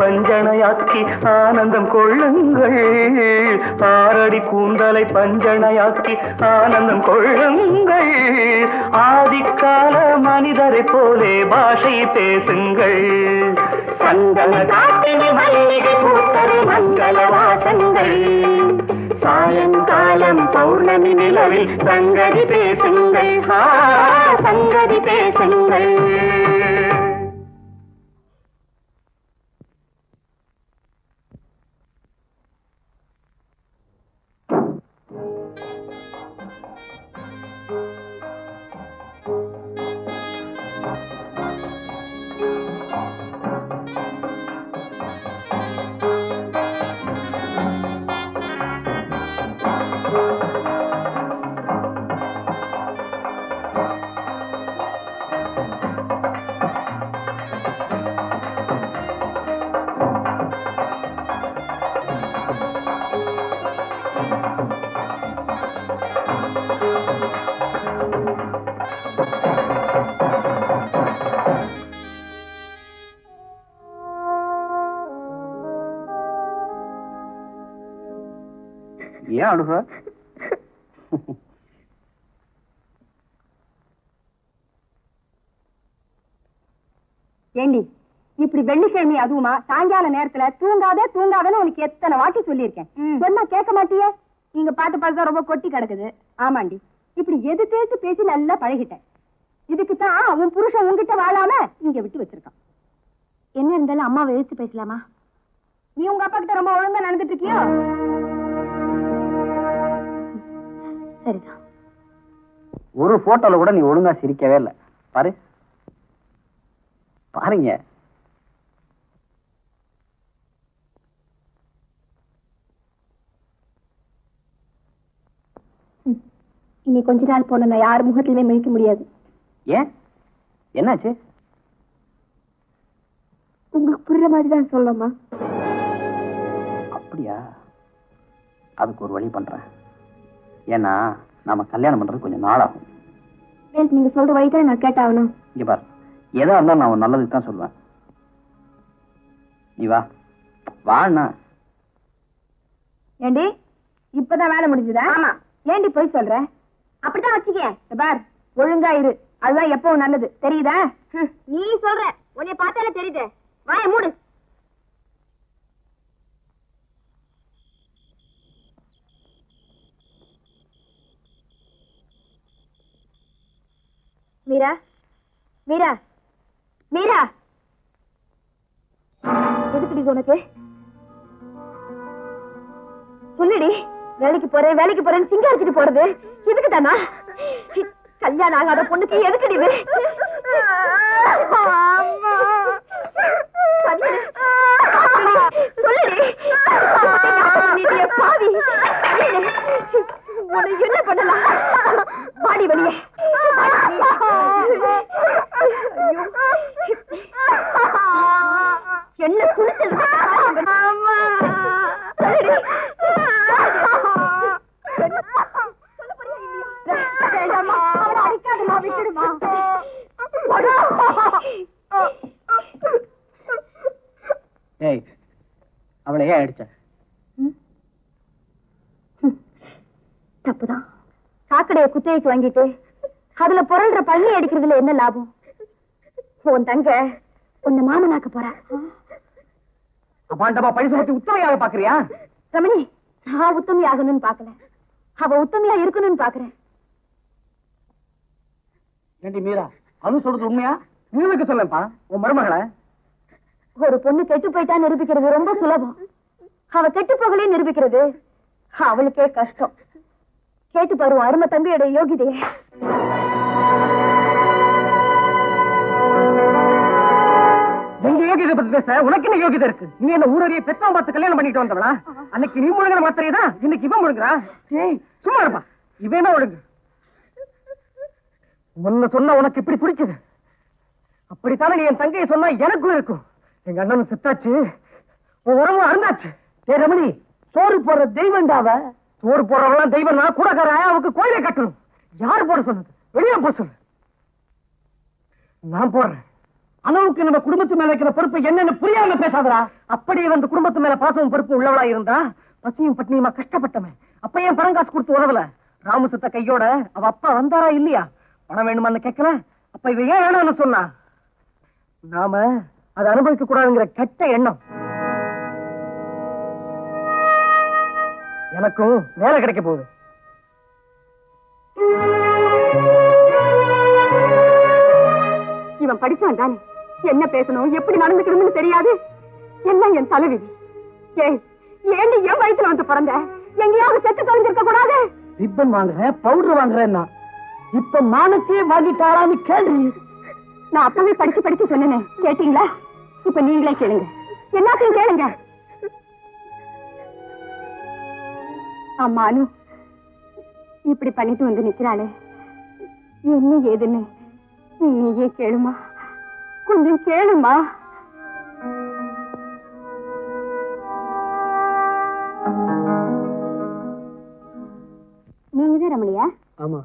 பஞ்சனையாக்கி ஆனந்தம் கொள்ளுங்கள். ஆரடி கூந்தலை பஞ்சனையாக்கி ஆனந்தம் கொள்ளுங்கள். ஆதிக்கால மனிதரை போலே பாஷை பேசுங்கள். சந்தன காட்டினில் மல்லிகை பூத்தது மங்கள வாசங்கள். சாயங்காலம் பௌர்ணமி நிலவில் சங்கதி பேசுங்கள். சங்கதி பேசுங்கள். ஏன் அழுக? ஏண்டி இப்படி வெள்ளிக்கிழமை அதுவுமா சாயங்கால நேரத்துல தூங்காதன்னு உனக்கு எத்தனை வாட்டி சொல்லியிருக்கேன். சொன்னா கேட்க மாட்டியே. நீங்க பாட்டு பாட்டுதான் ரொம்ப கொட்டி கிடக்குது. ஆமாண்டி, இப்படி எது பேசி நல்லா பழகிட்டேன். இதுக்குத்தான் உன் புருஷன் உன்கிட்ட வாழாம இங்க விட்டு வச்சிருக்கான். என்ன இருந்தாலும் அம்மாவை எதிர்த்து பேசலாமா? நீ உங்க அப்பா கிட்ட ரொம்ப ஒழுங்கா நடந்துட்டு இருக்கியோ? சரிதான். ஒரு போட்டோல கூட நீ ஒழுங்கா சிரிக்கவே இல்லை. பாரு பாருங்க. இனி கொஞ்ச நாள் போன நான் யார் முகத்திலுமே மிழிக்க முடியாது. ஏன், என்னாச்சு? உங்களுக்கு புரியுற மாதிரி தான் சொல்லமா? அப்படியா? அதுக்கு ஒரு வழி பண்றேன். ஏன்னா நாம கல்யாணம் பண்றது கொஞ்சம் நாளாகும். நீங்க சொல்ற வழிதான் நான் கேட்டாகணும். இங்க பாரு, எதா இருந்தாலும் நான் ஒரு நல்லதுக்கு தான் சொல்லுவேன். நீ வா வாண்ணா. ஏண்டி இப்பதான் வேலை முடிஞ்சதா? ஆமா. ஏண்டி போய் சொல்ற? அப்படித்தான் வச்சுக்க. பார், ஒழுங்கா இரு. அதுதான் எப்பவும் நல்லது, தெரியுதா? நீ சொல்ற, உன்னை பார்த்தாலே தெரியுது. வாய மூடு. மீரா, மீரா, மீரா, எதுக்குடி உனக்கு? சொல்லுடி. வேலைக்கு போறேன்னு சிங்காரிச்சிட்டு போறது எதுக்கு தானா? கல்யாணம் ஆகாத பொண்ணுக்கு எதுக்குடி இது? சொல்லுடி. பாவி. என்ன குளிச்சு விட்டுடுமா ஏய் அவளை ஏன் அடிச்ச? தப்புதான். சாக்கடையை குத்தகைக்கு வாங்கிட்டு அதுல புரள்ற பள்ளி அடிக்கிறதுல என்ன லாபம்? உன் தங்க உன்னை மாமனாக்க போறா. அப்பாண்டமா பழி சுமத்தி உத்தமையாக பாக்குறியா? ரமணி, நான் உத்தமி ஆகணும்னு பாக்கல, அவ உத்தமையா இருக்கணும்னு பாக்குறேன். ஏண்டி மீரா, அது சொல்றது உண்மையா? நீனுக்கு சொல்லப்பா உன் மருமகளை. ஒரு பொண்ணு கெட்டு போயிட்டா நிரூபிக்கிறது ரொம்ப சுலபம், அவ கெட்டு போகலே நிரூபிக்கிறது அவளுக்கே கஷ்டம். கேட்டு பாரு அருமை தங்கையோட யோகிதையே. எங்க யோகியதை பத்தி பேச உனக்கு என்ன யோகிதை இருக்கு? நீ என்ன ஊரறிய பெத்தவன் பார்த்து கல்யாணம் பண்ணிட்டு வந்தவளா? அன்னைக்கு நீ முழுங்கிற மாத்திரையதான் இன்னைக்கு இவன் முழுங்குறா. ஏய் சும்மா இருப்பா, இவன் தான் ஒழுங்கு. முன்ன சொன்ன உனக்கு இப்படி பிடிச்சது, அப்படித்தானே நீ என் தங்கையை சொன்னா எனக்கும் இருக்கும். எங்க அண்ணனும் செத்தாச்சு, உன் உறவும் அறந்தாச்சு. ஏ ரமணி, சோறு போடுற தெய்வம்டாவ. சோறு போடுறவங்களாம் தெய்வம் நான் கூடக்கார ஆயாவுக்கு கோயிலை கட்டணும். யார் போட சொன்னது? வெளியே போக சொல்லு. நான் போடுறேன். அளவுக்கு நம்ம குடும்பத்து மேல இருக்கிற பொறுப்பு என்னன்னு புரியாம பேசாதடா. அப்படியே வந்து குடும்பத்து மேல பாசமும் பொறுப்பு உள்ளவளா இருந்தா பசியும் பட்னியுமா கஷ்டப்பட்டவன் அப்ப ஏன் பணம் காசு கொடுத்து உதவல? ராமு சுத்த கையோட அவ அப்பா வந்தாரா இல்லையா? பணம் வேணுமான்னு கேட்கல. அப்ப இவ ஏன் வேணாம்னு சொன்னா? நாம அதை அனுபவிக்க கூடாதுங்கிற கெட்ட எண்ணம். எனக்கும் வேலை கிடைக்க போகுது. இவன் படிச்சான் தானே, என்ன பேசணும் எப்படி நடந்துக்கணும்னு தெரியாது. என்ன என் தலைவிதி. ஏய், ஏண்டி என் வயசுல வந்து பிறந்த? எங்கேயாவது செத்து தொலைஞ்சிருக்க கூடாது? ரிப்பன் வாங்குறேன், பவுடர் வாங்குறேன்னா இப்ப மானத்தையே வாங்கிட்டாரான்னு கேள்வி. நான் அப்பவே படிச்சு சொன்னேனே, கேட்டீங்களா? இப்ப நீங்களே கேளுங்க, எல்லாத்தையும் கேளுங்க. அம்மானு இப்படி பண்ணிட்டு வந்து நிக்கிறாளே, என்ன ஏதுன்னு நீயே கேளுமா, கொஞ்சம் கேளுமா. நீங்கதான் ரமணியா? ஆமா.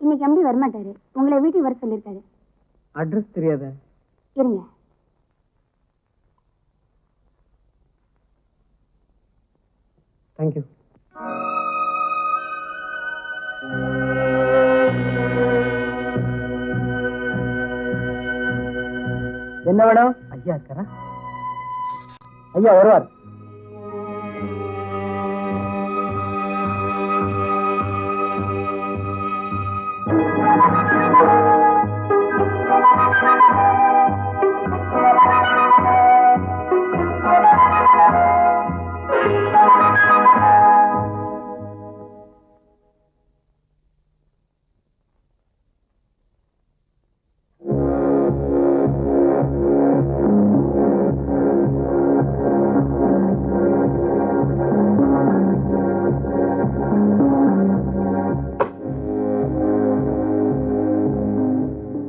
இன்னைக்கு எம்பி வரமாட்டாரு, உங்களை வீட்டுக்கு வர சொல்லிருக்காரு. அட்ரஸ் தெரியாத? இருங்க. தேங்க்யூ. என்ன வேணும்? ஐயா இருக்காரா? ஐயா வருவார்.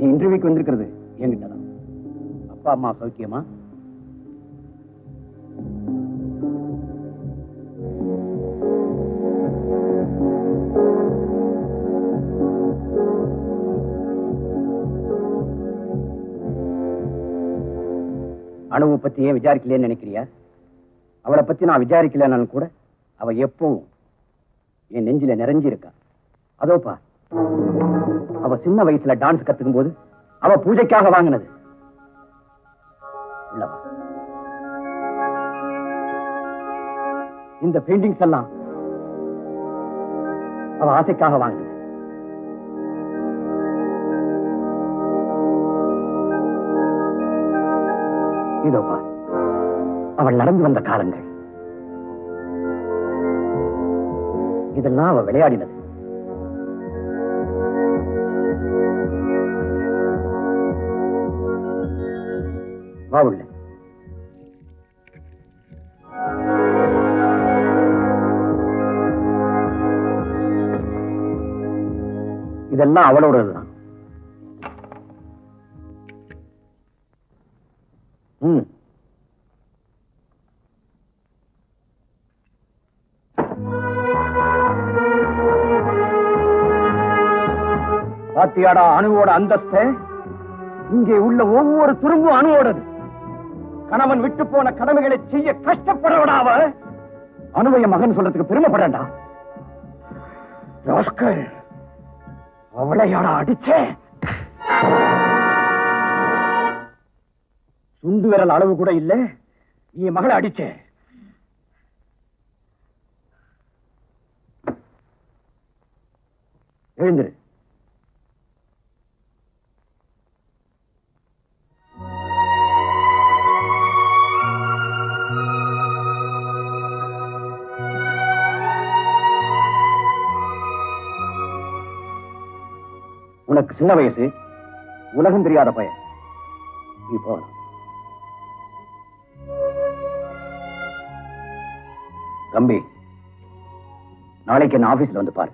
இன்டர்வியூக்கு வந்திருக்கிறது என்கிட்டதான். அப்பா அம்மா சௌக்கியமா? அணுவை பத்தி ஏன் விசாரிக்கலன்னு நினைக்கிறியா? அவளை பத்தி நான் விசாரிக்கலன்னு கூட அவ எப்பவும் என் நெஞ்சில நிறைஞ்சிருக்கா. அதோப்பா, அவ சின்ன வயசுல டான்ஸ் கத்துக்கும் போது அவ பூஜைக்காக வாங்கினது. இந்த பெயிண்டிங்ஸ் எல்லாம் அவ ஆசைக்காக வாங்கினது. இதோப்பா அவள் நடந்து வந்த காலங்கள். இதெல்லாம் அவ விளையாடினது. வா உள்ள. இதெல்லாம் அவளோடதுதான். பாத்தியாடா அணுவோட அந்தஸ்து. இங்கே உள்ள ஒவ்வொரு துரும்பும் அணுவோடது. கணவன் விட்டு போன கடமைகளை செய்ய கஷ்டப்படுறவடாவ அணுவைய மகன் சொல்றதுக்கு பெருமைப்படா. அவளையாடா அடிச்சே. சுண்டு விரல் அளவு கூட இல்ல, நீ மகளை அடிச்சே. எழுந்திரு. உனக்கு சின்ன வயசு, உலகம் தெரியாத பையன். நீ போகலாம். தம்பி, நாளைக்கு என்ன ஆபீஸ்ல வந்து பாரு.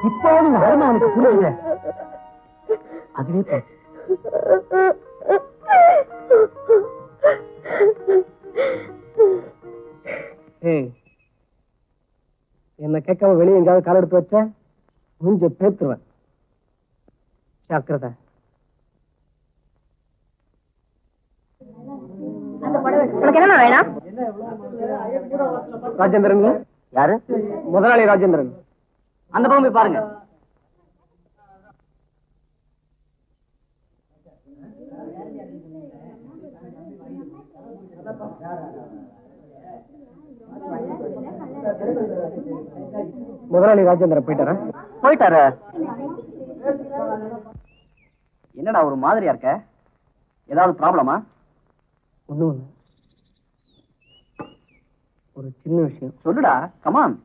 இப்போது வரமா அவனுக்கு புரியல. அதுவே என்ன கேட்காம வெளியே எங்காவது கால் எடுத்து வச்ச மூஞ்ச பேத்துருவேன். ஜாக்கிரதை. என்ன வேணாம்? ராஜேந்திரன் யாரு? முதலாளி ராஜேந்திரன். அந்த பக்கம் போய் பாருங்க. முதலாளி ராஜேந்திரன் போயிட்டாரா? என்னடா ஒரு மாதிரியா இருக்க? ஏதாவது ப்ராப்ளமா? ஒண்ணும் இல்ல. ஒரு சின்ன விஷயம். சொல்லுடா, கமான்.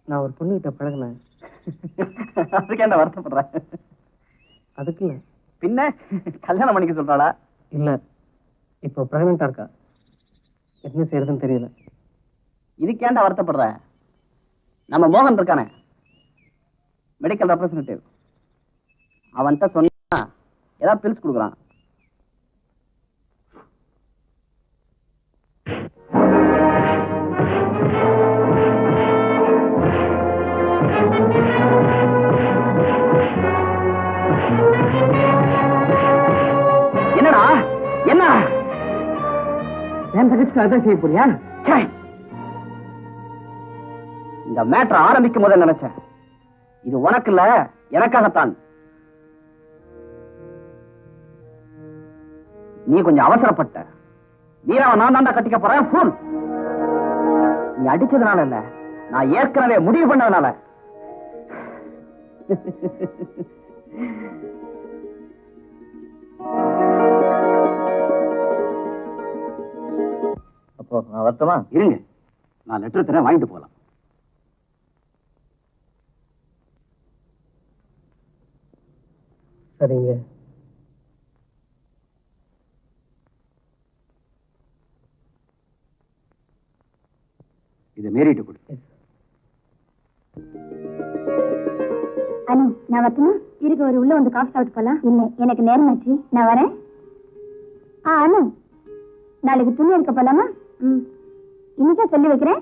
நான் ஒரு பொண்ணுகிட்ட பழகினேன். அதுக்கு என்ன வருத்தப்படுற? அதுக்கு இல்ல. பின்ன கல்யாணம் பண்ணிக்க சொல்றாளா? இல்ல, இப்போ பிரெக்னண்டா இருக்கா. என்ன செய்யறதுன்னு தெரியல. இதுக்கு ஏன்டா வருத்தப்படுற? நம்ம மோகன் இருக்கானே, மெடிக்கல் ரெப்ரசன்டேட்டிவ், அவன்கிட்ட சொன்னா ஏதாவது பில்ஸ் கொடுக்குறான். என்னடா என்ன என் தகச்சுக்கு அதான் செய்ய போறியா? இந்த மேட்டர் ஆரம்பிக்கும் போது நினைச்சேன், இது உனக்கு இல்ல எனக்காகத்தான். நீ கொஞ்சம் அவசரப்பட்ட. வீராவை நான் தாண்டா கட்டிக்க போறேன். ஃபுல் நீ அடிச்சதுனால இல்ல, நான் ஏற்கனவே முடிவு பண்ணதுனால. அப்போ நான் வருத்தமா இருங்க, நான் லெட்டர் தரேன், வாங்கிட்டு போகலாம். சரிங்க. இதை மீறிட்டு கொடு. அனு, நான் வரட்டுமா? இருக்கு, ஒரு உள்ள வந்து காஃபி சாப்பிட்டு போலாம். இல்ல, எனக்கு நேரம் ஆச்சு, நான் வரேன். அனு, நாளைக்கு துணி எடுக்க போலாமா? இன்னைக்கே சொல்லி வைக்கிறேன்.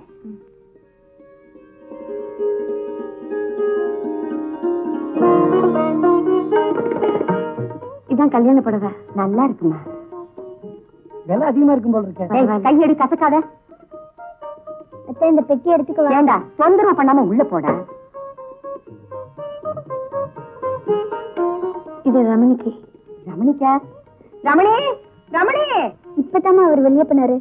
இதான் கல்யாண புடவை, நல்லா இருக்குமா? விலை அதிகமா இருக்கும் போல இருக்க. கையெடு, கசக்காத. இந்த பெட்டி எடுத்துக்க வேண்டாம், தொந்தரவு பண்ணாம உள்ள போட. இது ரமணிக்கு. ரமணிக்கா? ரமணி, ரமணி, இப்பதாமா அவர் வெளியே போனாரு.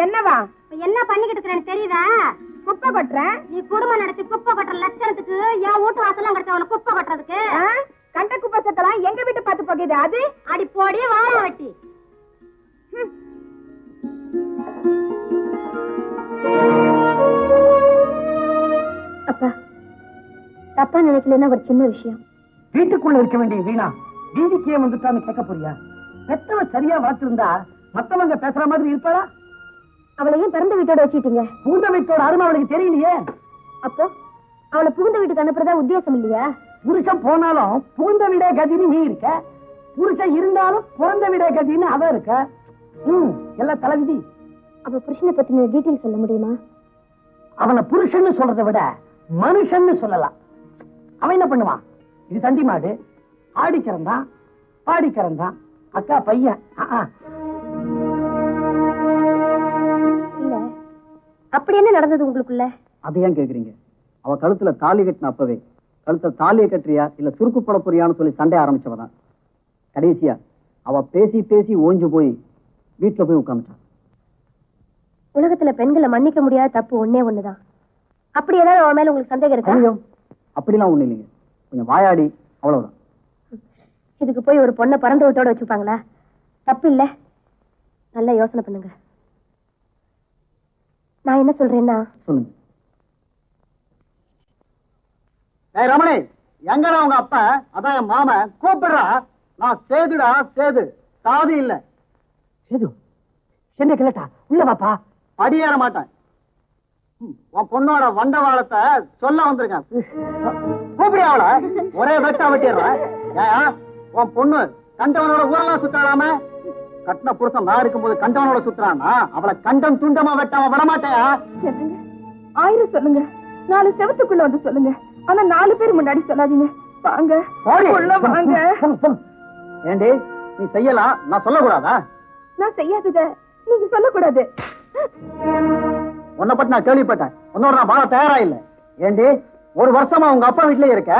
என்னவா என்ன பண்ணிக்கிட்டு இருக்கிறேன்னு தெரியுதா? குப்பை கொட்டுறேன். நீ குடும்பம் நடத்தி குப்பை கொட்டுற லட்சணத்துக்கு என் வீட்டு வாசலாம் கிடைச்ச அவளை குப்பை கொட்டுறதுக்கு கண்ட குப்பை சத்தெல்லாம் எங்க வீட்டு பார்த்து போகுது அது. அடி போடி வாழ வெட்டி. அப்பா தப்பா நினைக்கலன்னா ஒரு சின்ன விஷயம். வீட்டுக்குள்ள இருக்க வேண்டிய வீணா வீதிக்கே வந்துட்டான்னு கேட்க போறியா? பெத்தவ சரியா வளர்த்திருந்தா மத்தவங்க பேசுற மாதிரி இருப்பாரா? அவளையும் பிறந்த வீட்டோட வச்சுட்டீங்க. புகுந்த வீட்டோட அருமை அவளுக்கு தெரியலையே. அப்போ அவளை புகுந்த வீட்டுக்கு அனுப்புறதா உத்தேசம் இல்லையா? புருஷன் போனாலும் புகுந்த வீடே கதின்னு நீ இருக்க, புருஷன் இருந்தாலும் பிறந்த வீடே கதின்னு அவ இருக்க. எல்லாம் தலைவிதி. அவ புருஷனை பத்தின டீட்டெயில் சொல்ல முடியுமா? அவனை புருஷன்னு சொல்றதை விட மனுஷன்னு சொல்லலாம். அவன் என்ன பண்ணுவான்? இது தண்டி மாடு, ஆடிக்கிறந்தான் பாடிக்கிறந்தான், அக்கா பையன். இல்ல அப்படி என்ன நடந்தது உங்களுக்குள்ள? அதை ஏன் கேக்குறீங்க? அவ கழுத்துல தாலி கட்டின அப்பவே கழுத்துல தாலியை கட்டுறியா இல்ல சுருக்கு போட போறியான்னு சொல்லி சண்டை ஆரம்பிச்சவதான். கடைசியா அவ பேசி பேசி ஓஞ்சு போய் வீட்டுல போய் உட்காந்துட்டான். உலகத்துல பெண்களை மன்னிக்க முடியாத தப்பு ஒன்னே ஒண்ணுதான். அப்படி ஏதாவது அவன் மேல உங்களுக்கு சந்தேகம் இருக்கா? ஐயோ அப்படிலாம் ஒண்ணு இல்லைங்க, கொஞ்சம் வாயாடி அவ்வளவுதான். இதுக்கு போய் ஒரு பொண்ணை பிறந்த வீட்டோட வச்சுப்பாங்களா? தப்பு இல்ல, நல்லா யோசனை பண்ணுங்க. நான் என்ன சொல்றேன்னா, சொல்லுங்க. ஏய் ரமணி, எங்கடா உங்க அப்பா? அதான் என் மாமன் கூப்பிடுறா. நான் சேதுடா சேது, சாதி இல்ல. சேது என்ன கிளட்டா? உள்ள பாப்பா. படியேற மாட்டேன். உன் பொண்ணோட வண்டவாளத்தை சொல்ல வந்திருக்கேன். கூப்பிடியா அவளை? ஒரே வெட்டா வெட்டிடுறேன். ஏன் உன் பொண்ணு கண்டவனோட ஊரெல்லாம் சுத்தாளாம? கட்டின புருஷன் நான் இருக்கும்போது கண்டவனோட சுத்துறான்னா அவளை கண்டம் துண்டமா வெட்டாம விடமாட்டேயா? ஆயிரம் சொல்லுங்க, 4 செவத்துக்குள்ள வந்து சொல்லுங்க. ஆனா 4 பேர் முன்னாடி சொல்லாதீங்க. வாங்க உள்ள வாங்க. ஏண்டி நீ செய்யலாம், நான் சொல்லக்கூடாதா? நான் செய்யாதத நீங்க சொல்லக்கூடாது. உன்னை பத்தி நான் கேள்விப்பட்டேன். உன்னோட நான் வாழ தயாரா இல்ல. ஏண்டி 1 வருஷமா உங்க அப்பா வீட்லயே இருக்க,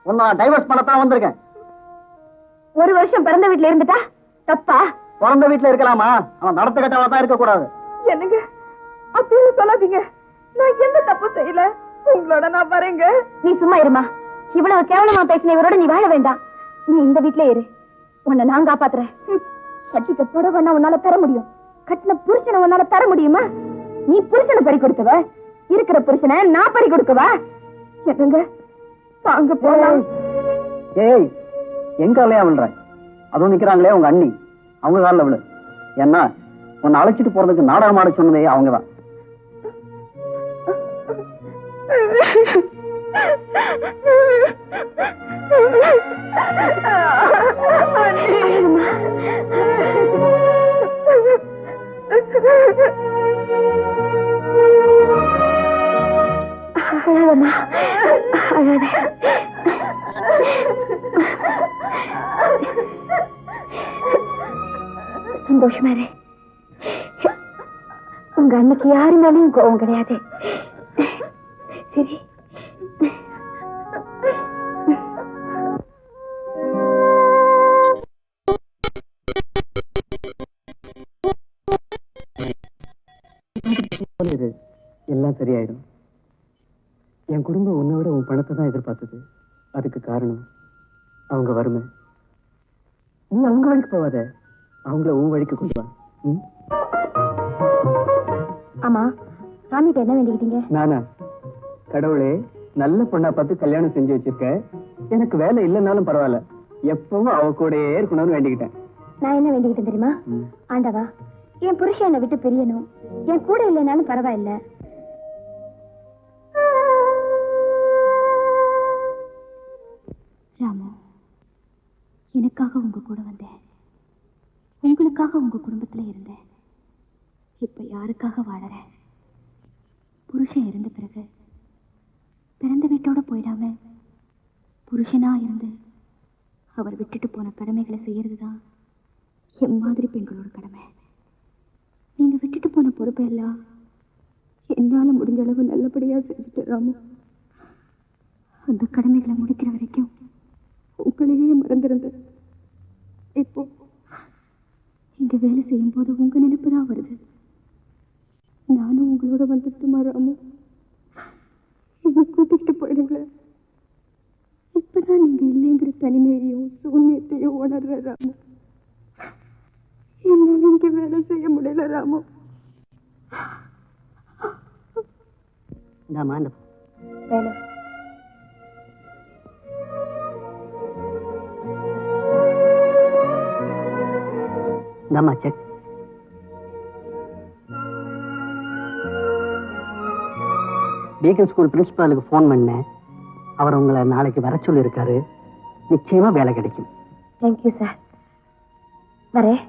உன்னை நான் டைவர்ஸ் பண்ணத்தான் வந்திருக்கேன். 1 வருஷம் பிறந்த வீட்டுல இருந்துட்டா தப்பா? பிறந்த வீட்டுல இருக்கலாமா, அவன் நடத்த கட்டவா தான் இருக்க கூடாது. என்னங்க அப்படின்னு சொல்லாதீங்க. நான் எந்த தப்பு செய்யல. உங்களோட நான் வரேங்க. நீ சும்மா இருமா. இவ்வளவு கேவலமா பேசின இவரோட நீ வாழ வேண்டாம். நீ இந்த வீட்லயே இரு, உன்னை நான் காப்பாத்துறேன். கட்டிக்க புடவை உன்னால தர முடியும், கட்டின புருஷனை உன்னால தர முடியுமா? நீ புருஷனை பறி கொடுத்தவ, இருக்கிற புருஷனை நான் பறி கொடுக்கவா? என்னங்க வாங்க போலாம். ஏய் எங்க அலையா விழுற? அதுவும் நிக்கிறாங்களே உங்க அண்ணி, அவங்க காலில் விழு. ஏன்னா உன்னை அழைச்சிட்டு போறதுக்கு நாடகம் ஆட சொன்னதே அவங்கதான். சந்தோஷமா இரு. உங்க அன்னைக்கு யாரு மேலேயும் கோவம் கிடையாது. சரி எல்லாம் சரியாயிடும். என் குடும்பம் உன்னை விட உன் பணத்தை தான் எதிர்பார்த்தது. அதுக்கு காரணம் அவங்க வறுமை. நீ அவங்க வழிக்கு போவாத, அவங்கள உன் வழிக்கு கொண்டு வா. ஆமா, சாமிகிட்ட என்ன வேண்டிக்கிட்டீங்க? நானா? கடவுளே, நல்ல பொண்ணா பார்த்து கல்யாணம் செஞ்சு வச்சிருக்க, எனக்கு வேலை இல்லைன்னாலும் பரவாயில்ல, எப்பவும் அவ கூடயே இருக்கணும்னு வேண்டிக்கிட்டேன். நான் என்ன வேண்டிக்கிட்டேன் தெரியுமா? ஆண்டவா, என் புருஷன் என்னை விட்டு பிரியணும், என் கூட இல்லைனாலும் பரவாயில்ல. ராமு, எனக்காக உங்க கூட வந்தேன், உங்களுக்காக உங்க குடும்பத்துல இருந்தேன். இப்ப யாருக்காக வாழறேன்? புருஷன் இருந்த பிறகு பிறந்த வீட்டோட போயிடாம புருஷனா இருந்து அவர் விட்டுட்டு போன கடமைகளை செய்யறதுதான் என் மாதிரி பெண்களோட கடமை. நீங்க விட்டுட்டு போன பொறுப்பை எல்லாம் என்னால முடிஞ்ச அளவு நல்லபடியா செஞ்சுட்டு ராமு. அந்த கடமைகளை முடிக்கிற வரைக்கும் உங்களையே மறந்திருந்தேன். இப்போ இங்க வேலை செய்யும் போது உங்க நினைப்பு தான் வருது. தனிமையையும் சூன்யத்தையும் உணர்ற ராமு. என்னால இங்க வேலை செய்ய முடியல ராமு. வேணாம். செக். டீகன் ஸ்கூல் பிரின்சிபாலுக்கு போன் பண்ணேன். அவர் உங்களை நாளைக்கு வர சொல்லி இருக்காரு. நிச்சயமா வேலை கிடைக்கும். Thank you sir. வரேன்.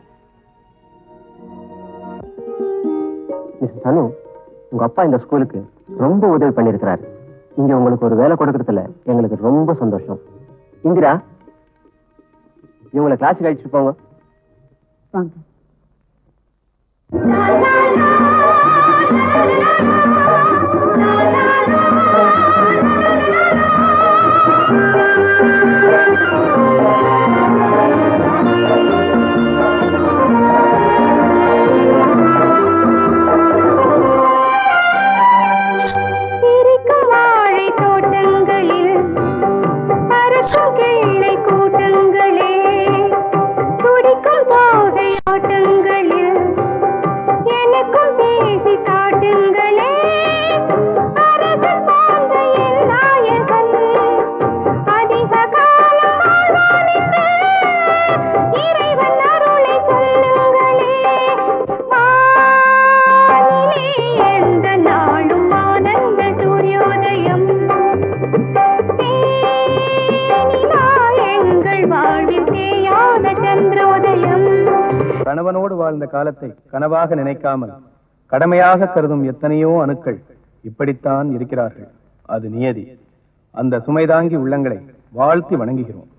மிஸ்ஸஸ் அனு, உங்க அப்பா இந்த ஸ்கூலுக்கு ரொம்ப உதவி பண்ணிருக்கிறாரு. இங்க உங்களுக்கு ஒரு வேலை கொடுக்கறதுல எங்களுக்கு ரொம்ப சந்தோஷம். இந்திரா, இவங்களை கிளாஸுக்கு அழைச்சிட்டு போங்க. வாங்க. கணவனோடு வாழ்ந்த காலத்தை கனவாக நினைக்காமல் கடமையாக கருதும் எத்தனையோ அணுக்கள் இப்படித்தான் இருக்கிறார்கள். அது நியதி. அந்த சுமைதாங்கி உள்ளங்களை வாழ்த்தி வணங்குகிறோம்.